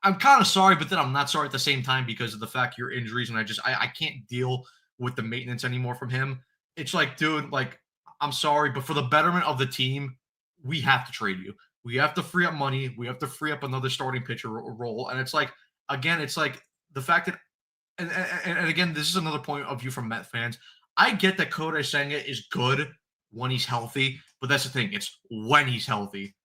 I'm kind of sorry, but then I'm not sorry at the same time because of the fact your injuries, and I can't deal with the maintenance anymore from him. It's like, dude, like I'm sorry, but for the betterment of the team, we have to trade you. We have to free up money. We have to free up another starting pitcher role, and it's like again, it's like the fact that, and again, this is another point of view from Met fans. I get that Kodai Senga is good when he's healthy, but that's the thing. It's when he's healthy.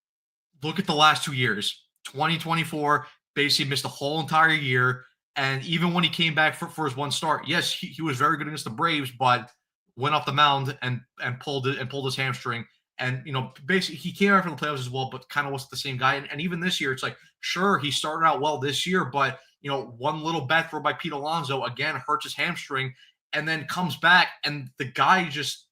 Look at the last 2 years. 2024 basically missed the whole entire year. And even when he came back for his one start, yes, he was very good against the Braves, but went off the mound and pulled his hamstring. And basically he came out for the playoffs as well, but kind of wasn't the same guy. And even this year, it's like sure he started out well this year, but one little bat throw by Pete Alonso again hurts his hamstring, and then comes back, and the guy just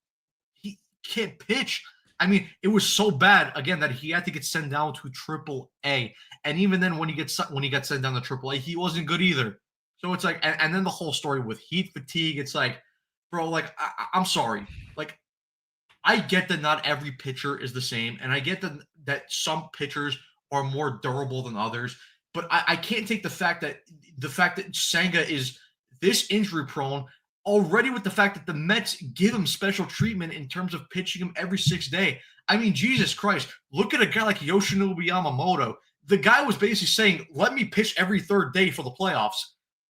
he can't pitch. I mean, it was so bad again that he had to get sent down to Triple A, and even then, when he got sent down to Triple A, he wasn't good either. So it's like, and then the whole story with heat fatigue. It's like, bro, like I'm sorry, like I get that not every pitcher is the same, and I get that some pitchers are more durable than others. But I can't take the fact that Senga is this injury prone already with the fact that the Mets give him special treatment in terms of pitching him every 6 day. I mean, Jesus Christ, look at a guy like Yoshinobu Yamamoto. The guy was basically saying, let me pitch every third day for the playoffs.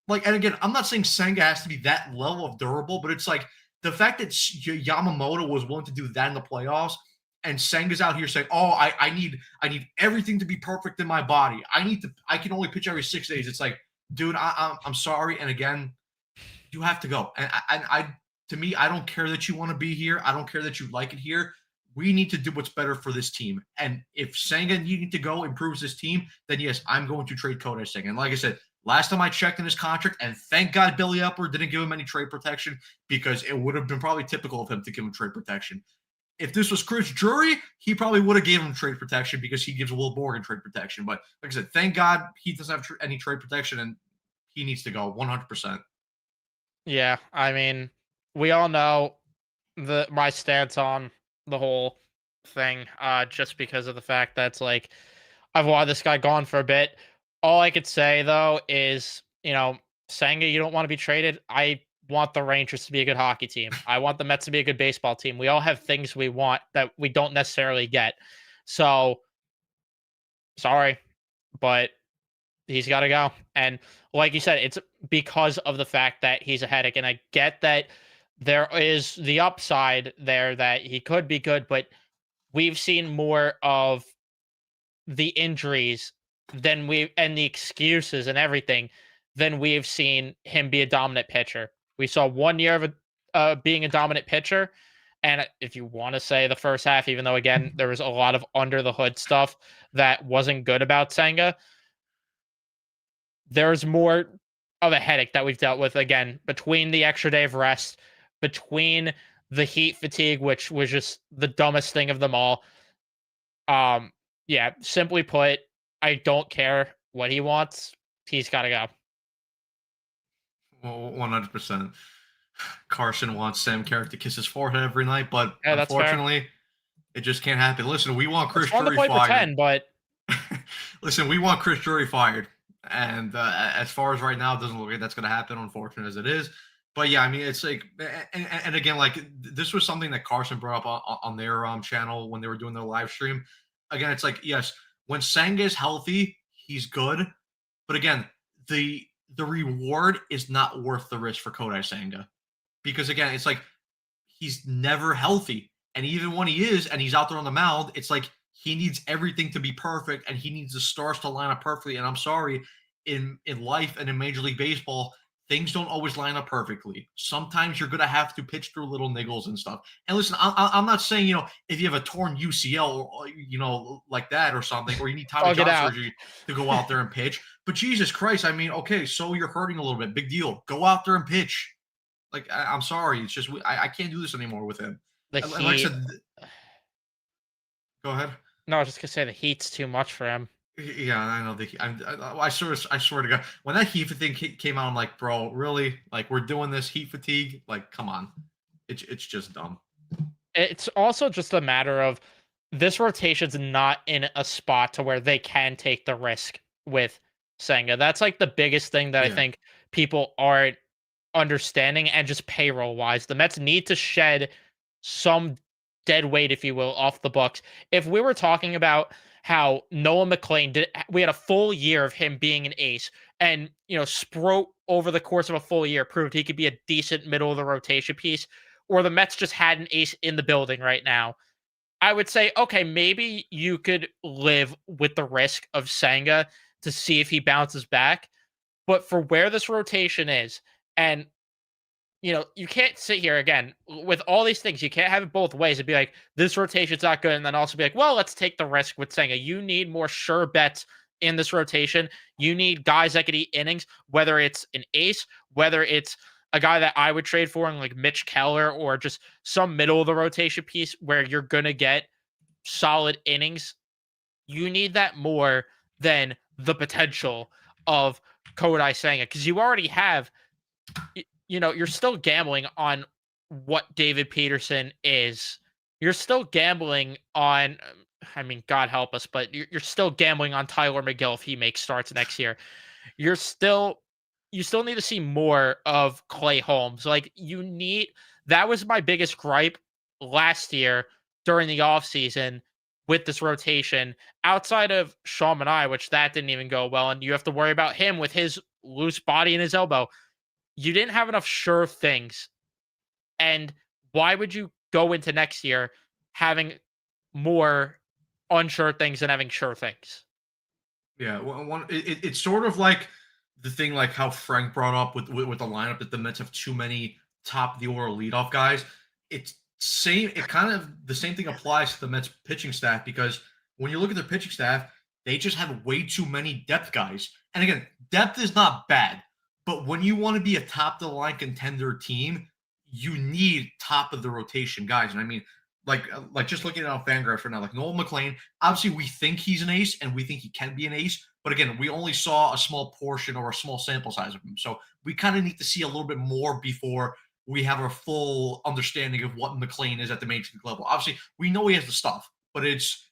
Like, and again, I'm not saying Senga has to be that level of durable, but it's like the fact that Yamamoto was willing to do that in the playoffs, and Senga's out here saying, "Oh, I need everything to be perfect in my body. I can only pitch every 6 days." It's like, dude, I'm sorry, and again, you have to go. And to me, I don't care that you want to be here. I don't care that you like it here. We need to do what's better for this team. And if Senga needing to go improves this team, then yes, I'm going to trade Kodai Senga. And like I said, last time I checked in his contract, and thank God Billy Epler didn't give him any trade protection because it would have been probably typical of him to give him trade protection. If this was Chris Drury, he probably would have gave him trade protection because he gives Will Morgan trade protection. But like I said, thank God he doesn't have any trade protection, and he needs to go 100%. Yeah, I mean, we all know my stance on the whole thing, just because of the fact that it's like I've wanted this guy gone for a bit. All I could say though is, Senga, you don't want to be traded. I want the Rangers to be a good hockey team. I want the Mets to be a good baseball team. We all have things we want that we don't necessarily get. So sorry, but he's got to go. And like you said, it's because of the fact that he's a headache. And I get that there is the upside there that he could be good, but we've seen more of the injuries and the excuses and everything than we've seen him be a dominant pitcher. We saw 1 year of being a dominant pitcher. And if you want to say the first half, even though again there was a lot of under the hood stuff that wasn't good about Senga, there's more of a headache that we've dealt with again between the extra day of rest, between the heat fatigue, which was just the dumbest thing of them all. Yeah, simply put, I don't care what he wants. He's got to go. Well, 100%. Carson wants Sam Carrick to kiss his forehead every night, but Yeah, that's fair. unfortunately, it just can't happen. Listen, we want It's Chris fun to Drury play fired. pretend, but Listen, we want Chris Drury fired, and as far as right now, it doesn't look like that's going to happen. Unfortunate as it is, but yeah, I mean, it's like, and again, like this was something that Carson brought up on their channel when they were doing their live stream. Again, it's like, yes, when Senga is healthy, he's good, but again, the the reward is not worth the risk for Kodai Senga, because again, it's like he's never healthy. And even when he is and he's out there on the mound, it's like he needs everything to be perfect and he needs the stars to line up perfectly. And I'm sorry, in life and in Major League Baseball, things don't always line up perfectly. Sometimes you're gonna have to pitch through little niggles and stuff. And listen, I'm not saying if you have a torn UCL or like that or something, or you need Tommy I'll get John out. surgery to go out there and pitch. But Jesus Christ, I mean, okay, so you're hurting a little bit. Big deal. Go out there and pitch. Like, I'm sorry, it's just I can't do this anymore with him. The And like I Heat. said, go ahead. No, I was just gonna say the Heat's too much for him. Yeah, I know. I swear to God, when that heat thing came out, I'm like, bro, really? Like, we're doing this heat fatigue? Like, come on, it's just dumb. It's also just a matter of this rotation's not in a spot to where they can take the risk with Senga. That's like the biggest thing that I Yeah, think people aren't understanding, and just payroll wise, the Mets need to shed some dead weight, if you will, off the books. If we were talking about how Noah McLean did, we had a full year of him being an ace, and Sproat over the course of a full year proved he could be a decent middle of the rotation piece, or the Mets just had an ace in the building right now. I would say, okay, maybe you could live with the risk of Senga to see if he bounces back. But for where this rotation is, and you can't sit here again with all these things. You can't have it both ways and be like, this rotation's not good, and then also be like, well, let's take the risk with Senga. You need more sure bets in this rotation. You need guys that could eat innings, whether it's an ace, whether it's a guy that I would trade for, like Mitch Keller, or just some middle of the rotation piece where you're gonna get solid innings. You need that more than the potential of Kodai Senga, because you already have you're still gambling on what David Peterson is. You're still gambling on, I mean, God help us, but you're still gambling on Tyler McGill if he makes starts next year. You're still, you still need to see more of Clay Holmes. Like, that was my biggest gripe last year during the offseason with this rotation, outside of Sean and I, which that didn't even go well. And you have to worry about him with his loose body and his elbow. You didn't have enough sure things. And why would you go into next year having more unsure things than having sure things? yeah. It's sort of like the thing, like how Frank brought up with the lineup that the Mets have too many top of the order leadoff guys. It's same. It kind of the same thing applies to the Mets pitching staff, because when you look at their pitching staff, they just have way too many depth guys. And again, depth is not bad, but when you want to be a top of the line contender team, you need top of the rotation guys. And I mean, like just looking at Fangraphs right now, like Noel McLean. Obviously, we think he's an ace and we think he can be an ace. But again, we only saw a small portion or a small sample size of him. So we kind of need to see a little bit more before we have a full understanding of what McLean is at the major league level. Obviously, we know he has the stuff, but it's,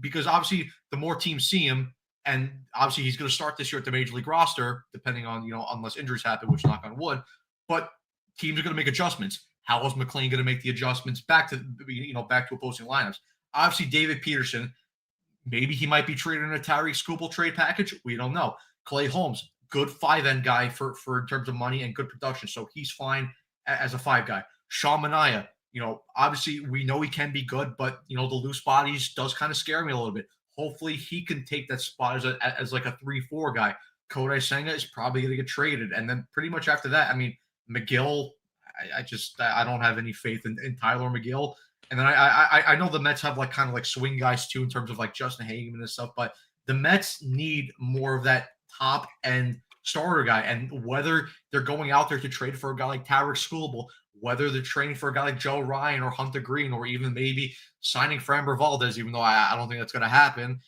because obviously the more teams see him, and obviously he's going to start this year at the major league roster, depending on, unless injuries happen, which knock on wood, but teams are going to make adjustments. How is McLean going to make the adjustments back to opposing lineups? Obviously, David Peterson, maybe he might be traded in a Tyree Skubal trade package. We don't know. Clay Holmes, good 5 end guy for in terms of money and good production, so he's fine as a 5 guy. Sean Manaea, obviously we know he can be good, but the loose bodies does kind of scare me a little bit. Hopefully he can take that spot as like a 3-4 guy. Kodai Senga is probably going to get traded, and then pretty much after that, I mean, McGill, I don't have any faith in Tyler McGill. And then I know the Mets have like kind of like swing guys too in terms of like Justin Hageman and stuff, but the Mets need more of that top end starter guy. And whether they're going out there to trade for a guy like Tarek Skubal, whether they're trading for a guy like Joe Ryan or Hunter Green, or even maybe signing Framber Valdez, even though I don't think that's going to happen.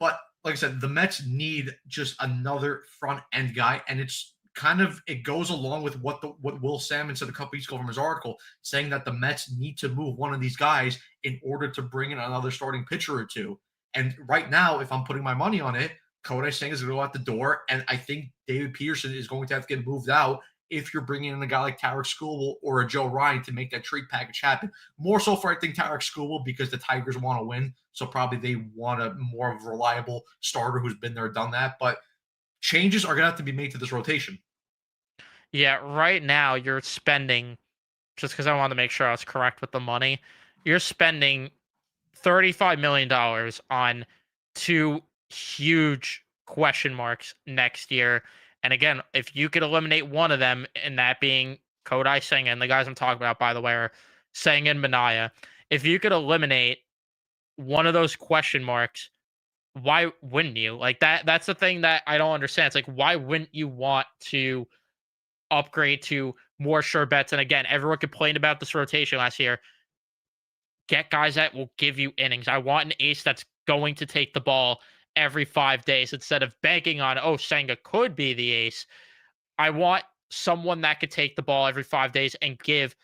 But like I said, the Mets need just another front end guy, and it's kind of it goes along with what Will Salmon said a couple weeks ago from his article, saying that the Mets need to move one of these guys in order to bring in another starting pitcher or two. And right now, if I'm putting my money on it, Kodai Senga is going to go out the door, and I think David Peterson is going to have to get moved out if you're bringing in a guy like Tarek Skubal or a Joe Ryan to make that trade package happen. More so for, I think, Tarek Skubal because the Tigers want to win, so probably they want a more of a reliable starter who's been there, done that. But changes are going to have to be made to this rotation. Yeah, right now you're spending, just because I wanted to make sure I was correct with the money, you're spending $35 million on two huge question marks next year. And again, if you could eliminate one of them, and that being Kodai Senga, and the guys I'm talking about, by the way, are Senga and Manaya. If you could eliminate one of those question marks, why wouldn't you? Like that's the thing that I don't understand. It's like, why wouldn't you want to upgrade to more sure bets? And again, everyone complained about this rotation last year. Get guys that will give you innings. I want an ace that's going to take the ball every 5 days instead of banking on, oh, Senga could be the ace. I want someone that could take the ball every 5 days and give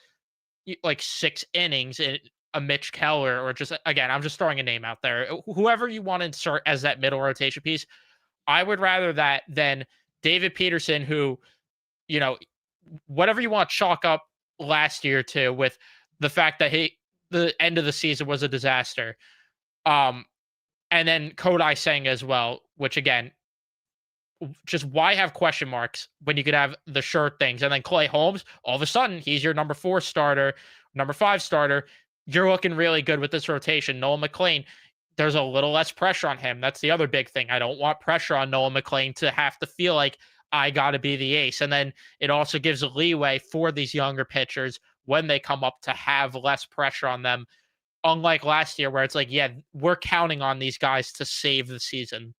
like 6 innings in a Mitch Keller, or just, again, I'm just throwing a name out there. Whoever you want to insert as that middle rotation piece, I would rather that than David Peterson, who, you know, whatever you want to chalk up last year to with the fact that the end of the season was a disaster. And then Kodai Senga as well, which again, just why have question marks when you could have the sure things? And then Clay Holmes, all of a sudden, he's your number 4 starter, number 5 starter. You're looking really good with this rotation. Noah McLean, there's a little less pressure on him. That's the other big thing. I don't want pressure on Noah McLean to have to feel like I got to be the ace. And then it also gives a leeway for these younger pitchers when they come up to have less pressure on them. Unlike last year, where it's like, yeah, we're counting on these guys to save the season.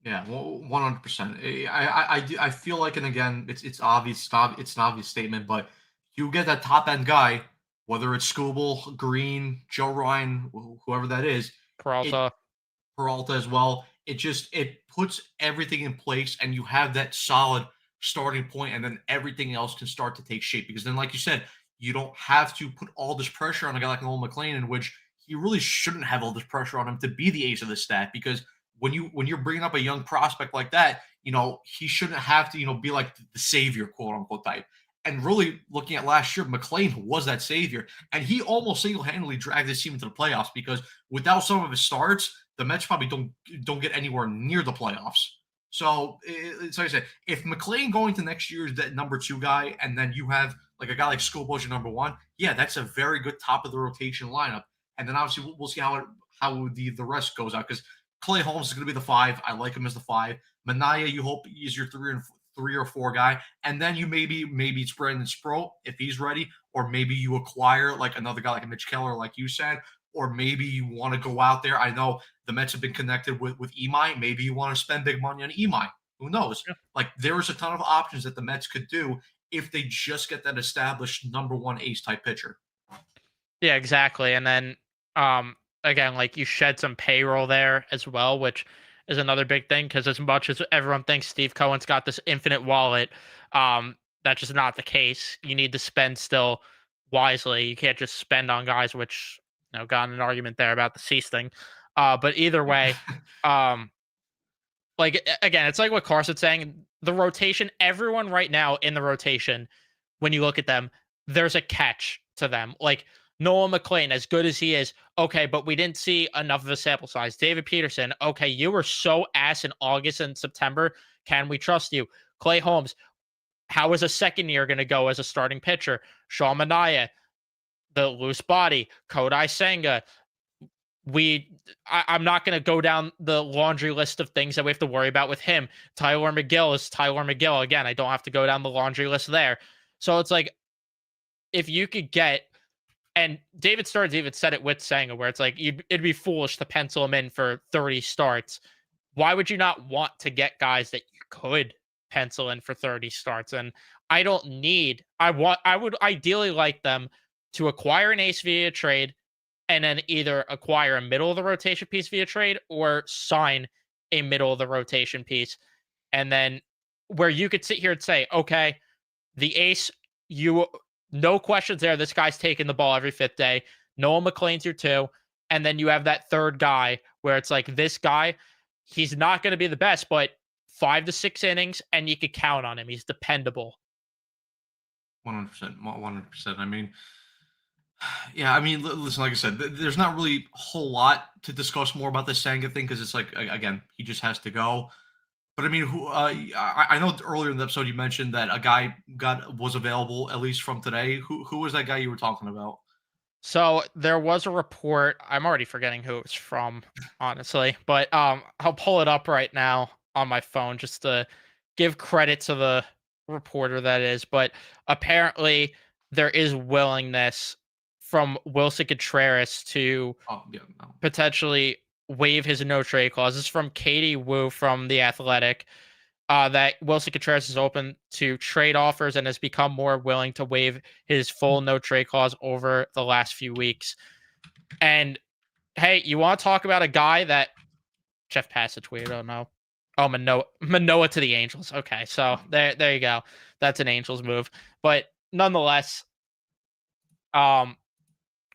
Yeah, 100%. I feel like, and again, it's obvious. It's an obvious statement, but you get that top end guy, whether it's Scooble, Green, Joe Ryan, whoever that is, it Peralta. Peralta as well. It puts everything in place, and you have that solid starting point, and then everything else can start to take shape. Because then, like you said, you don't have to put all this pressure on a guy like Noel McLean, in which he really shouldn't have all this pressure on him to be the ace of the stat. Because when you're bringing up a young prospect like that, he shouldn't have to be like the savior, quote unquote, type. And really, looking at last year, McLean was that savior, and he almost single handedly dragged this team into the playoffs. Because without some of his starts, the Mets probably don't get anywhere near the playoffs. So it's like I said, if McLean going to next year is that number 2 guy, and then you have like a guy like Schoolboy as your number 1, yeah, that's a very good top of the rotation lineup. And then obviously we'll see how the rest goes out, because Clay Holmes is going to be the 5. I like him as the 5. Manaya, you hope is your 3 or 4 guy, and then you maybe it's Brandon Sproat if he's ready, or maybe you acquire like another guy like a Mitch Keller, like you said, or maybe you want to go out there. I know the Mets have been connected with Imai. Maybe you want to spend big money on Imai. Who knows? Yeah. Like, there is a ton of options that the Mets could do if they just get that established number 1 ace type pitcher. Yeah, exactly. And then again, like, you shed some payroll there as well, which is another big thing, because as much as everyone thinks Steve Cohen's got this infinite wallet, that's just not the case. You need to spend still wisely. You can't just spend on guys, which, got in an argument there about the Cease thing. But either way, um like, again, it's like what Carson's saying. The rotation, everyone right now in the rotation, when you look at them, there's a catch to them. Like, Noah McLean, as good as he is, okay, but we didn't see enough of a sample size. David Peterson, okay, you were so ass in August and September. Can we trust you? Clay Holmes, how is a second year going to go as a starting pitcher? Sean Manaea, the loose body. Kodai Senga, I'm not going to go down the laundry list of things that we have to worry about with him. Tyler McGill is Tyler McGill. Again, I don't have to go down the laundry list there. So it's like, if you could get, and David Stearns even said it with Senga, where it's like, it'd be foolish to pencil him in for 30 starts. Why would you not want to get guys that you could pencil in for 30 starts? And I would ideally like them to acquire an ace via trade, and then either acquire a middle of the rotation piece via trade, or sign a middle of the rotation piece. And then where you could sit here and say, okay, the ace, you no questions there. This guy's taking the ball every fifth day. Noah McLean's your two. And then you have that third guy where it's like this guy, he's not going to be the best, but 5 to 6 innings, and you could count on him. He's dependable. 100%. 100%. I mean, yeah, I mean, listen, like I said, there's not really a whole lot to discuss more about this Senga thing because it's like, again, he just has to go. But I mean, who? I know earlier in the episode you mentioned that a guy was available at least from today. Who was that guy you were talking about? So there was a report. I'm already forgetting who it was from, honestly, but I'll pull it up right now on my phone just to give credit to the reporter that is. But apparently, there is willingness from Wilson Contreras to Oh yeah, no. potentially waive his no trade clause. This is from Katie Wu from The Athletic. That Wilson Contreras is open to trade offers and has become more willing to waive his full no trade clause over the last few weeks. And hey, you want to talk about a guy that Jeff Passage tweeted? Oh no. Oh, Manoa to the Angels. Okay, so there you go. That's an Angels move. But nonetheless, where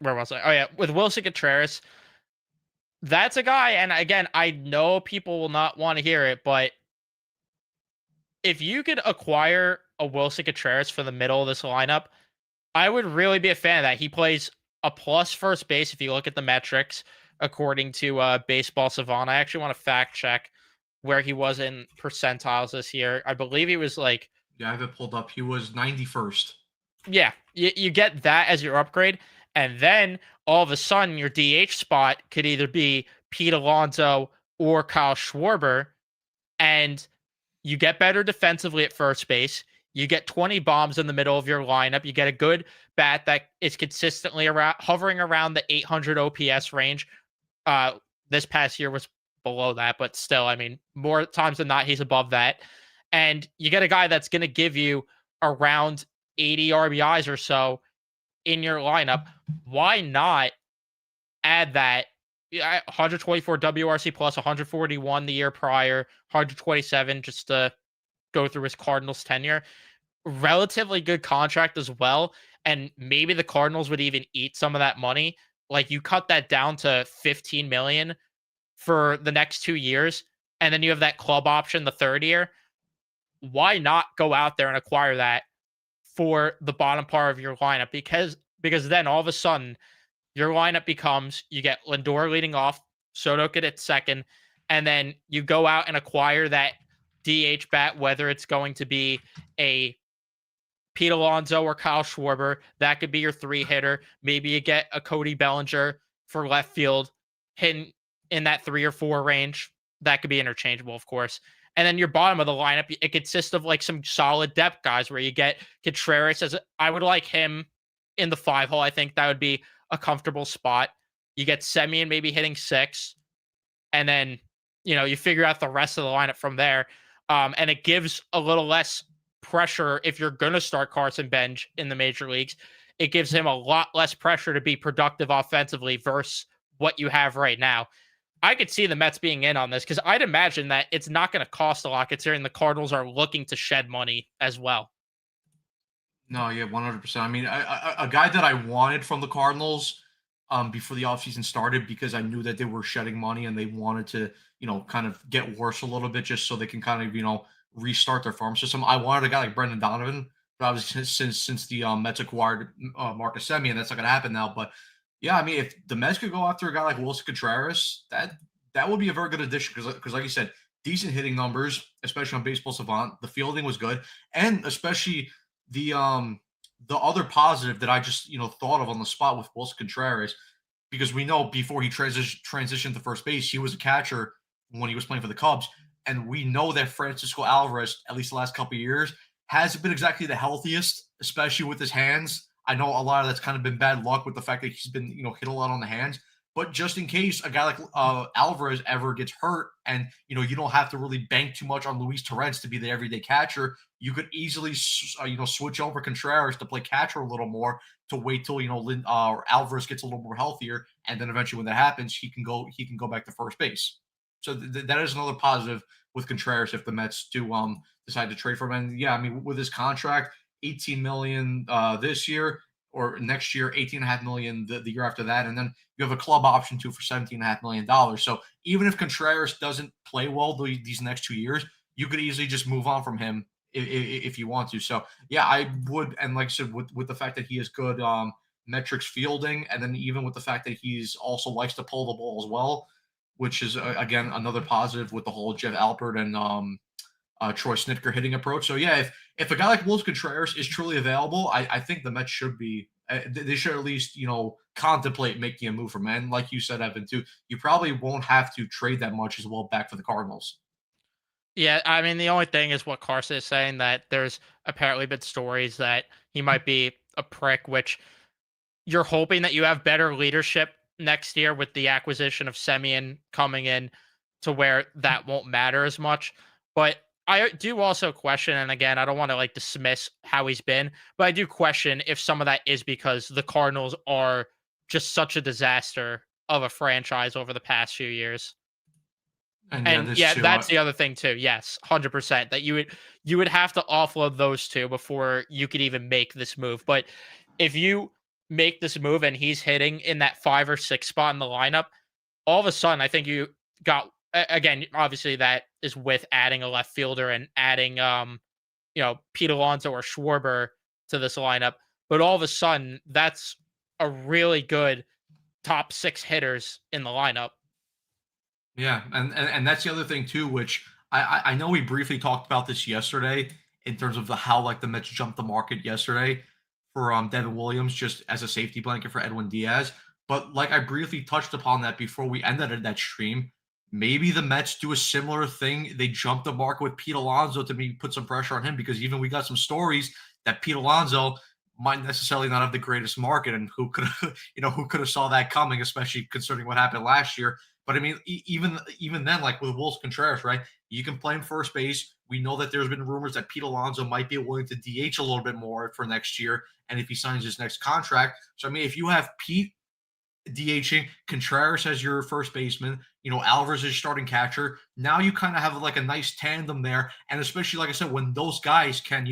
was I? Oh yeah, with Wilson Contreras, that's a guy. And again, I know people will not want to hear it, but if you could acquire a Wilson Contreras for the middle of this lineup, I would really be a fan of that. He plays a plus first base if you look at the metrics, according to Baseball Savant. I actually want to fact check where he was in percentiles this year. I believe he was like, Yeah, I have it pulled up. He was 91st. yeah, you get that as your upgrade. And then all of a sudden, your DH spot could either be Pete Alonso or Kyle Schwarber. And you get better defensively at first base. You get 20 bombs in the middle of your lineup. You get a good bat that is consistently hovering around the 800 OPS range. This past year was below that, but still, I mean, more times than not, he's above that. And you get a guy that's going to give you around 80 RBIs or so in your lineup. Why not add that? 124 WRC plus 141 the year prior, 127 just to go through his Cardinals tenure. Relatively good contract as well. And maybe the Cardinals would even eat some of that money. Like you cut that down to 15 million for the next 2 years, and then you have that club option the third year. Why not go out there and acquire that for the bottom part of your lineup? Because then all of a sudden your lineup becomes you get Lindor leading off, Soto could at second, and then you go out and acquire that DH bat, whether it's going to be a Pete Alonso or Kyle Schwarber. That could be your three hitter. Maybe you get a Cody Bellinger for left field, hitting in that 3 or 4 range. That could be interchangeable, of course. And then your bottom of the lineup, it consists of like some solid depth guys where you get Contreras as I would like him in the 5 hole. I think that would be a comfortable spot. You get Semien maybe hitting 6, and then you figure out the rest of the lineup from there. And it gives a little less pressure if you're going to start Carson Bench in the major leagues. It gives him a lot less pressure to be productive offensively versus what you have right now. I could see the Mets being in on this because I'd imagine that it's not going to cost a lot considering the Cardinals are looking to shed money as well. No, yeah, 100%. I mean, a guy that I wanted from the Cardinals before the offseason started because I knew that they were shedding money and they wanted to, kind of get worse a little bit just so they can kind of, restart their farm system. I wanted a guy like Brendan Donovan, but obviously since the Mets acquired Marcus Semien, that's not going to happen now. But yeah, I mean, if the Mets could go after a guy like Wilson Contreras, that would be a very good addition because like you said, decent hitting numbers, especially on Baseball Savant. The fielding was good, and especially the other positive that I just thought of on the spot with Wilson Contreras, because we know before he transitioned to first base, he was a catcher when he was playing for the Cubs, and we know that Francisco Alvarez, at least the last couple of years, hasn't been exactly the healthiest, especially with his hands. I know a lot of that's kind of been bad luck with the fact that he's been hit a lot on the hands. But just in case a guy like Alvarez ever gets hurt, and you don't have to really bank too much on Luis Torrens to be the everyday catcher, you could easily switch over Contreras to play catcher a little more to wait till Alvarez gets a little more healthier, and then eventually when that happens, he can go back to first base. So that is another positive with Contreras if the Mets do decide to trade for him. And yeah, I mean, with his contract, 18 million this year, or next year, 18.5 million the year after that, and then you have a club option too for 17.5 million dollars. So even if Contreras doesn't play well these next 2 years, you could easily just move on from him if you want to. So yeah, I would. And like I said, with the fact that he has good metrics fielding, and then even with the fact that he's also likes to pull the ball as well, which is again another positive with the whole Jeff Alpert and Troy Snitker hitting approach. So yeah, if a guy like Wolves Contreras is truly available, I think the Mets should be. They should at least contemplate making a move for him. And like you said, Evan, too, you probably won't have to trade that much as well back for the Cardinals. Yeah, I mean, the only thing is what Carson is saying, that there's apparently been stories that he might be a prick, which you're hoping that you have better leadership next year with the acquisition of Semien coming in, to where that won't matter as much. But I do also question, and again, I don't want to like dismiss how he's been, but I do question if some of that is because the Cardinals are just such a disaster of a franchise over the past few years. And yeah, And this yeah, too. that's the other thing too. Yes, 100%. That you would have to offload those two before you could even make this move. But if you make this move and he's hitting in that 5 or 6 spot in the lineup, all of a sudden I think you got again, obviously that is with adding a left fielder and adding Pete Alonso or Schwarber to this lineup. But all of a sudden, that's a really good top 6 hitters in the lineup. Yeah, and that's the other thing too, which I know we briefly talked about this yesterday in terms of how like the Mets jumped the market yesterday for Devin Williams just as a safety blanket for Edwin Diaz. But like I briefly touched upon that before we ended that stream, maybe the Mets do a similar thing. They jump the market with Pete Alonso to maybe put some pressure on him, because even we got some stories that Pete Alonso might necessarily not have the greatest market, and who could who could have saw that coming, especially considering what happened last year. But I mean, even then, like with Wolves Contreras, right? You can play him first base. We know that there's been rumors that Pete Alonso might be willing to DH a little bit more for next year, and if he signs his next contract. So I mean, if you have Pete DHing, Contreras as your first baseman, Alvarez is starting catcher. Now you kind of have like a nice tandem there, and especially like I said, when those guys can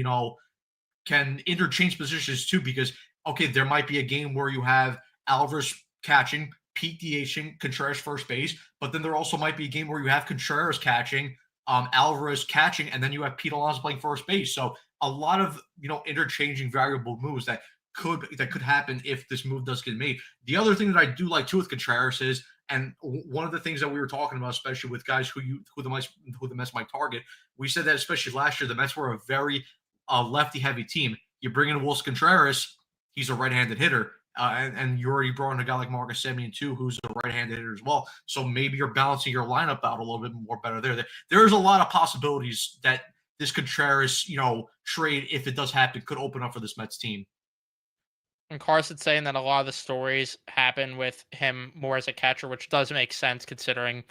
interchange positions too, because okay, there might be a game where you have Alvarez catching, Pete DHing, Contreras first base, but then there also might be a game where you have Contreras catching, Alvarez catching, and then you have Pete Alonso playing first base. So a lot of interchanging variable moves that could happen if this move does get made. The other thing that I do like too with Contreras is, and one of the things that we were talking about, especially with guys who the Mets might target, we said that especially last year, the Mets were a very lefty heavy team. You bring in Wilson Contreras, he's a right-handed hitter. And you already brought in a guy like Marcus Semien too, who's a right-handed hitter as well. So maybe you're balancing your lineup out a little bit more better there. There's a lot of possibilities that this Contreras, trade, if it does happen, could open up for this Mets team. And Carson saying that a lot of the stories happen with him more as a catcher, which does make sense considering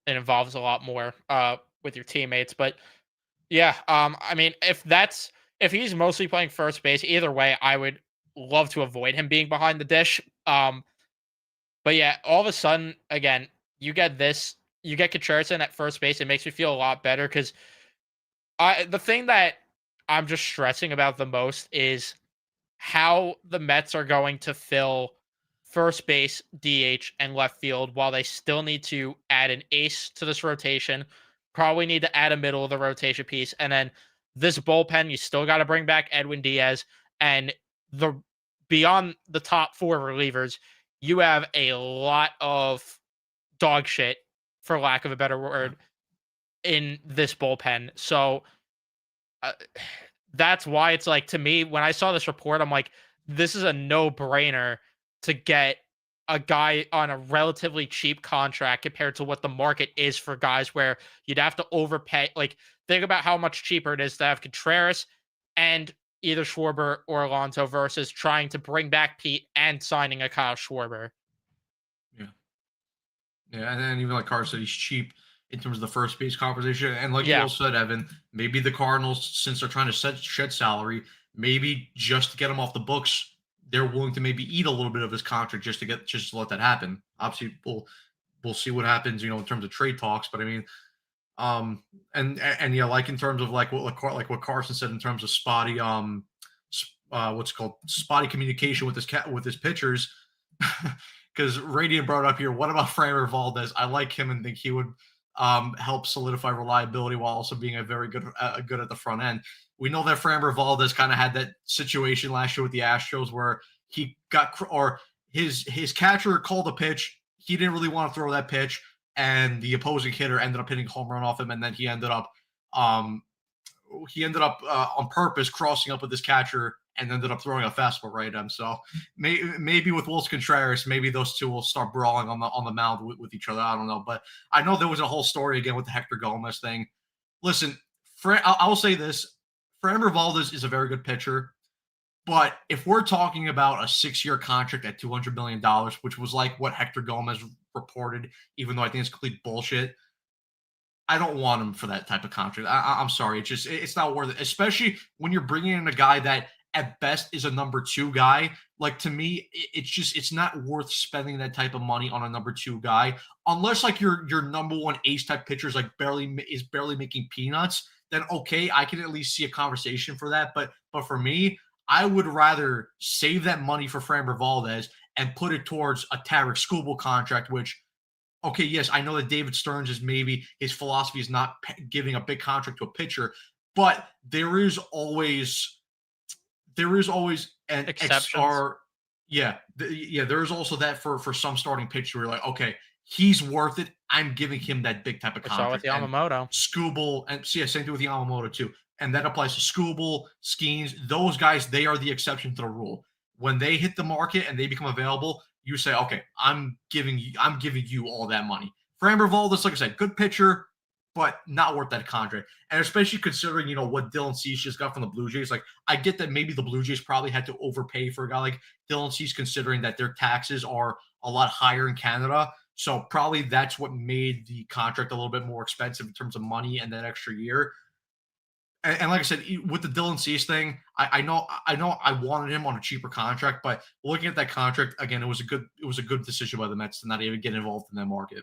it involves a lot more with your teammates. But yeah, I mean, if he's mostly playing first base, either way, I would love to avoid him being behind the dish. But yeah, all of a sudden, again, you get Contreras in at first base. It makes me feel a lot better, because the thing that I'm just stressing about the most is how the Mets are going to fill first base, DH, and left field while they still need to add an ace to this rotation. Probably need to add a middle of the rotation piece. And then this bullpen, you still got to bring back Edwin Diaz. And the beyond the top 4 relievers, you have a lot of dog shit, for lack of a better word, in this bullpen. So that's why it's like, to me, when I saw this report, I'm like, this is a no-brainer to get a guy on a relatively cheap contract compared to what the market is for guys, where you'd have to overpay. Like, think about how much cheaper it is to have Contreras and either Schwarber or Alonso versus trying to bring back Pete and signing a Kyle Schwarber. Yeah. Yeah, and then even like Carr said, he's cheap in terms of the first base conversation. And like you Yeah. also said, Evan, maybe the Cardinals, since they're trying to shed salary, maybe just to get him off the books, they're willing to maybe eat a little bit of his contract just to let that happen. Obviously, we'll see what happens, in terms of trade talks. But I mean, And yeah, like in terms of like what Carson said in terms of spotty what's called spotty communication with his pitchers. Because Radiant brought up here, what about Framber Valdez? I like him and think he would help solidify reliability while also being a very good at the front end. We know that Framber Valdez kind of had that situation last year with the Astros where he got or his catcher called a pitch. He didn't really want to throw that pitch, and the opposing hitter ended up hitting a home run off him, and then um, on purpose crossing up with his catcher and ended up throwing a fastball right at him. So maybe with Wilson Contreras, maybe those two will start brawling on the mound with each other. I don't know, but I know there was a whole story again with the Hector Gomez thing. Listen, I will say this: Framber Valdez is a very good pitcher. But if we're talking about a 6-year contract at $200 million, which was like what Hector Gomez reported, even though I think it's complete bullshit, I don't want him for that type of contract. I'm sorry. It's not worth it, especially when you're bringing in a guy that at best is a number two guy. Like to me, it's not worth spending that type of money on a number two guy unless like your number one ace type pitcher is like barely making peanuts. Then okay, I can at least see a conversation for that. But for me, I would rather save that money for Framber Valdez and put it towards a Tarek Skubal contract, which okay, yes, I know that David Stearns is maybe his philosophy is not giving a big contract to a pitcher, but there is always an Exceptions. XR. Yeah, yeah. There is also that for some starting pitcher where you're like, okay, he's worth it. I'm giving him that big type of We saw with contract. And Yamamoto. Scooble and yeah, same thing with Yamamoto too. And that applies to Scooble, Skeens. Those guys, they are the exception to the rule. When they hit the market and they become available, you say, okay, I'm giving you all that money. Framber Valdez, like I said, good pitcher, but not worth that contract. And especially considering, what Dylan Cease just got from the Blue Jays. Like, I get that maybe the Blue Jays probably had to overpay for a guy like Dylan Cease, considering that their taxes are a lot higher in Canada. So probably that's what made the contract a little bit more expensive in terms of money and that extra year. And like I said, with the Dylan Cease thing, I know I wanted him on a cheaper contract, but looking at that contract again, it was a good decision by the Mets to not even get involved in that market.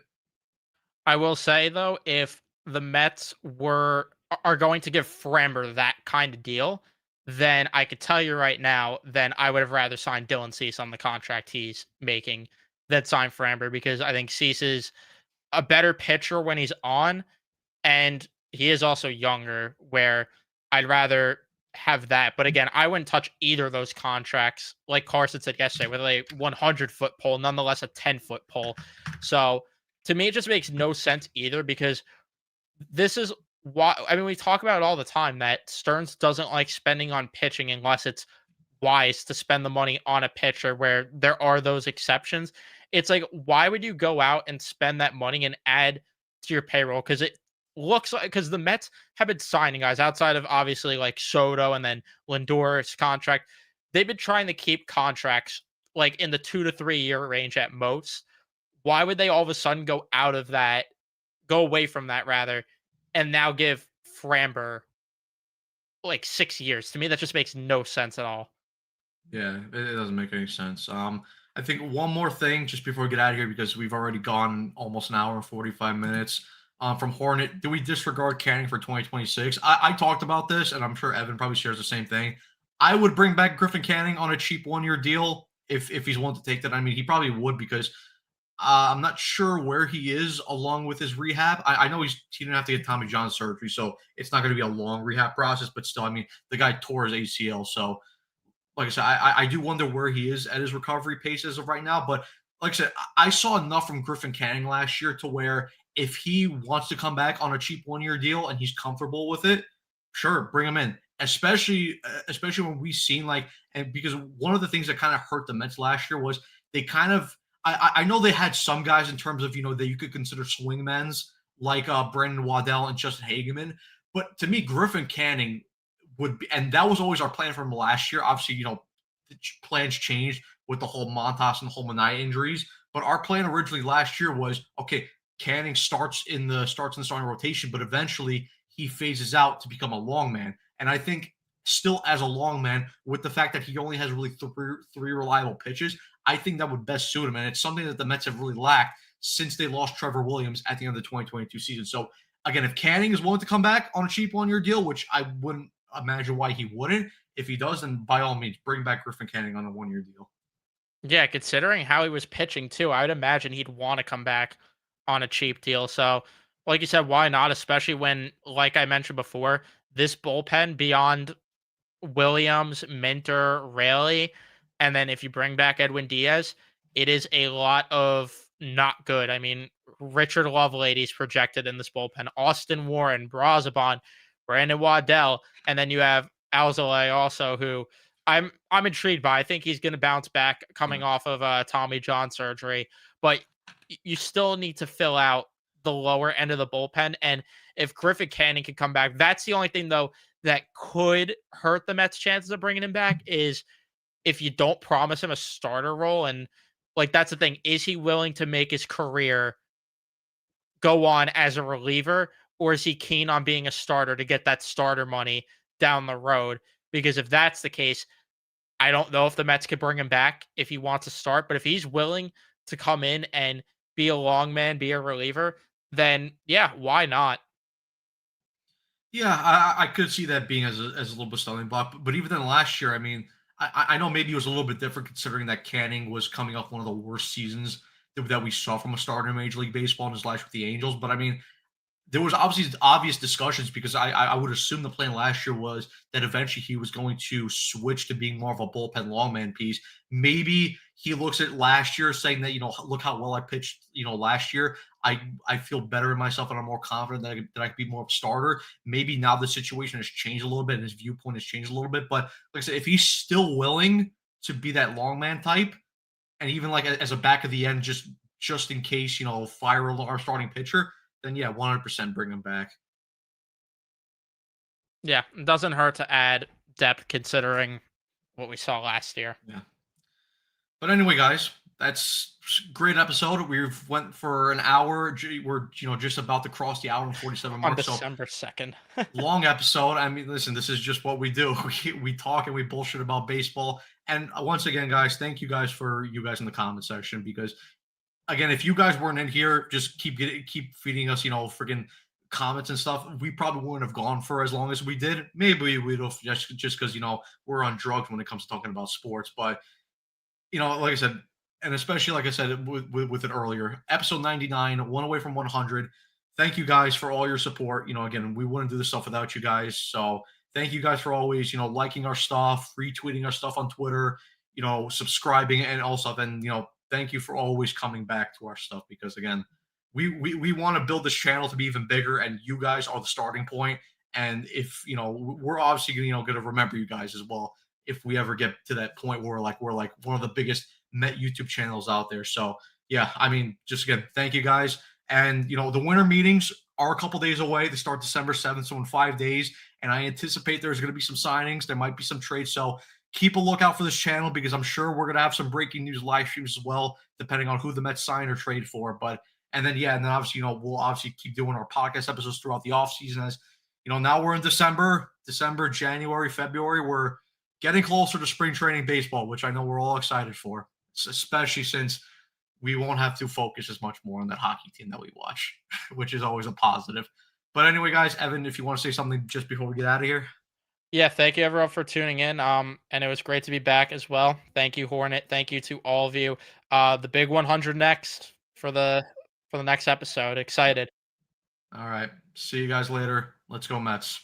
I will say though, if the Mets are going to give Framber that kind of deal, then I could tell you right now, then I would have rather signed Dylan Cease on the contract he's making than sign Framber because I think Cease is a better pitcher when he's on, and he is also younger. Where I'd rather have that. But again, I wouldn't touch either of those contracts. Like Carson said yesterday, with a 100-foot pole, nonetheless a 10-foot pole. So to me, it just makes no sense either because this is why. I mean, we talk about it all the time that Stearns doesn't like spending on pitching unless it's wise to spend the money on a pitcher where there are those exceptions. It's like, why would you go out and spend that money and add to your payroll? Because it looks like, because the Mets have been signing guys outside of obviously like Soto and then Lindor's contract. They've been trying to keep contracts like in the 2 to 3 year range at most. Why would they all of a sudden go away from that rather, and now give Framber like 6 years? To me, that just makes no sense at all. Yeah, it doesn't make any sense. I think one more thing just before we get out of here because we've already gone almost an hour and 45 minutes. From Hornet, do we disregard Canning for 2026? I talked about this, and I'm sure Evan probably shares the same thing. I would bring back Griffin Canning on a cheap 1-year deal if he's willing to take that. I mean, he probably would because I'm not sure where he is along with his rehab. I know he didn't have to get Tommy John surgery, so it's not going to be a long rehab process. But still, I mean, the guy tore his ACL, so like I said, I do wonder where he is at his recovery pace as of right now. But like I said, I saw enough from Griffin Canning last year to where if he wants to come back on a cheap 1-year deal and he's comfortable with it, sure, bring him in. Especially when we've seen like, and because one of the things that kind of hurt the Mets last year was they kind of I know they had some guys in terms of that you could consider swingmans like Brandon Waddell and Justin Hageman, but to me Griffin Canning would be, and that was always our plan from last year. Obviously, the plans changed with the whole Montas and the whole Mania injuries. But our plan originally last year was okay. Canning starts in the starting rotation, but eventually he phases out to become a long man. And I think still as a long man, with the fact that he only has really three reliable pitches, I think that would best suit him. And it's something that the Mets have really lacked since they lost Trevor Williams at the end of the 2022 season. So Again, if Canning is willing to come back on a cheap 1 year deal, which I wouldn't imagine why he wouldn't, if he does, then by all means, bring back Griffin Canning on a 1 year deal. Yeah, considering how he was pitching too, I would imagine he'd want to come back on a cheap deal. So, like you said, why not? Especially when, like I mentioned before, this bullpen beyond Williams, Minter, Rayleigh, and then if you bring back Edwin Diaz, it is a lot of not good. I mean, Richard Lovelady's projected in this bullpen, Austin Warren, Brazabon, Brandon Waddell, and then you have Alzolay also, who I'm intrigued by. I think he's going to bounce back coming Yeah. off of Tommy John surgery, but you still need to fill out the lower end of the bullpen. And if Griffin Canning can come back, that's the only thing though that could hurt the Mets' chances of bringing him back is if you don't promise him a starter role. And like, that's the thing. Is he willing to make his career go on as a reliever, or is he keen on being a starter to get that starter money down the road? Because if that's the case, I don't know if the Mets could bring him back if he wants to start, but if he's willing to come in and be a long man, be a reliever, then yeah, why not? Yeah, I could see that being as a little bit stumbling block. But even then, last year, I mean, I know maybe it was a little bit different considering that Canning was coming off one of the worst seasons that we saw from a starter in Major League Baseball in his life with the Angels. But I mean, there was obviously obvious discussions because I would assume the plan last year was that eventually he was going to switch to being more of a bullpen longman piece. Maybe he looks at last year saying that, look how well I pitched, last year. I feel better in myself and I'm more confident that I could be more of a starter. Maybe now the situation has changed a little bit and his viewpoint has changed a little bit. But like I said, if he's still willing to be that longman type, and even like as a back of the end, just in case, fire our starting pitcher, then yeah, 100% bring him back. Yeah, it doesn't hurt to add depth considering what we saw last year Yeah. But anyway, guys, that's great episode. We've went for an hour. We're just about to cross the hour and 47 on mark. So December 2nd. long episode. I mean, listen, this is just what we do. We talk and we bullshit about baseball. And once again, guys, thank you guys for you guys in the comment section because again, if you guys weren't in here, just keep feeding us, freaking comments and stuff. We probably wouldn't have gone for as long as we did. Maybe we'd have just because we're on drugs when it comes to talking about sports. But like I said, and especially like I said with it earlier, episode 99, one away from 100. Thank you guys for all your support. Again, we wouldn't do this stuff without you guys. So thank you guys for always, liking our stuff, retweeting our stuff on Twitter, subscribing and all stuff. And, thank you for always coming back to our stuff because again, we want to build this channel to be even bigger and you guys are the starting point. And if, we're obviously, going to remember you guys as well if we ever get to that point where we're like one of the biggest Met YouTube channels out there. So yeah, I mean, just again, thank you guys. And the winter meetings are a couple days away. They start December 7th, so in 5 days. And I anticipate there's going to be some signings. There might be some trades. So keep a lookout for this channel because I'm sure we're going to have some breaking news live streams as well, depending on who the Mets sign or trade for. But and then yeah, and then obviously we'll obviously keep doing our podcast episodes throughout the off season as now we're in December, January, February. We're getting closer to spring training baseball, which I know we're all excited for, especially since we won't have to focus as much more on that hockey team that we watch, which is always a positive. But anyway, guys, Evan, if you want to say something just before we get out of here. Yeah, thank you everyone for tuning in. And it was great to be back as well. Thank you, Hornet. Thank you to all of you. The big 100 next for the next episode. Excited. All right. See you guys later. Let's go Mets.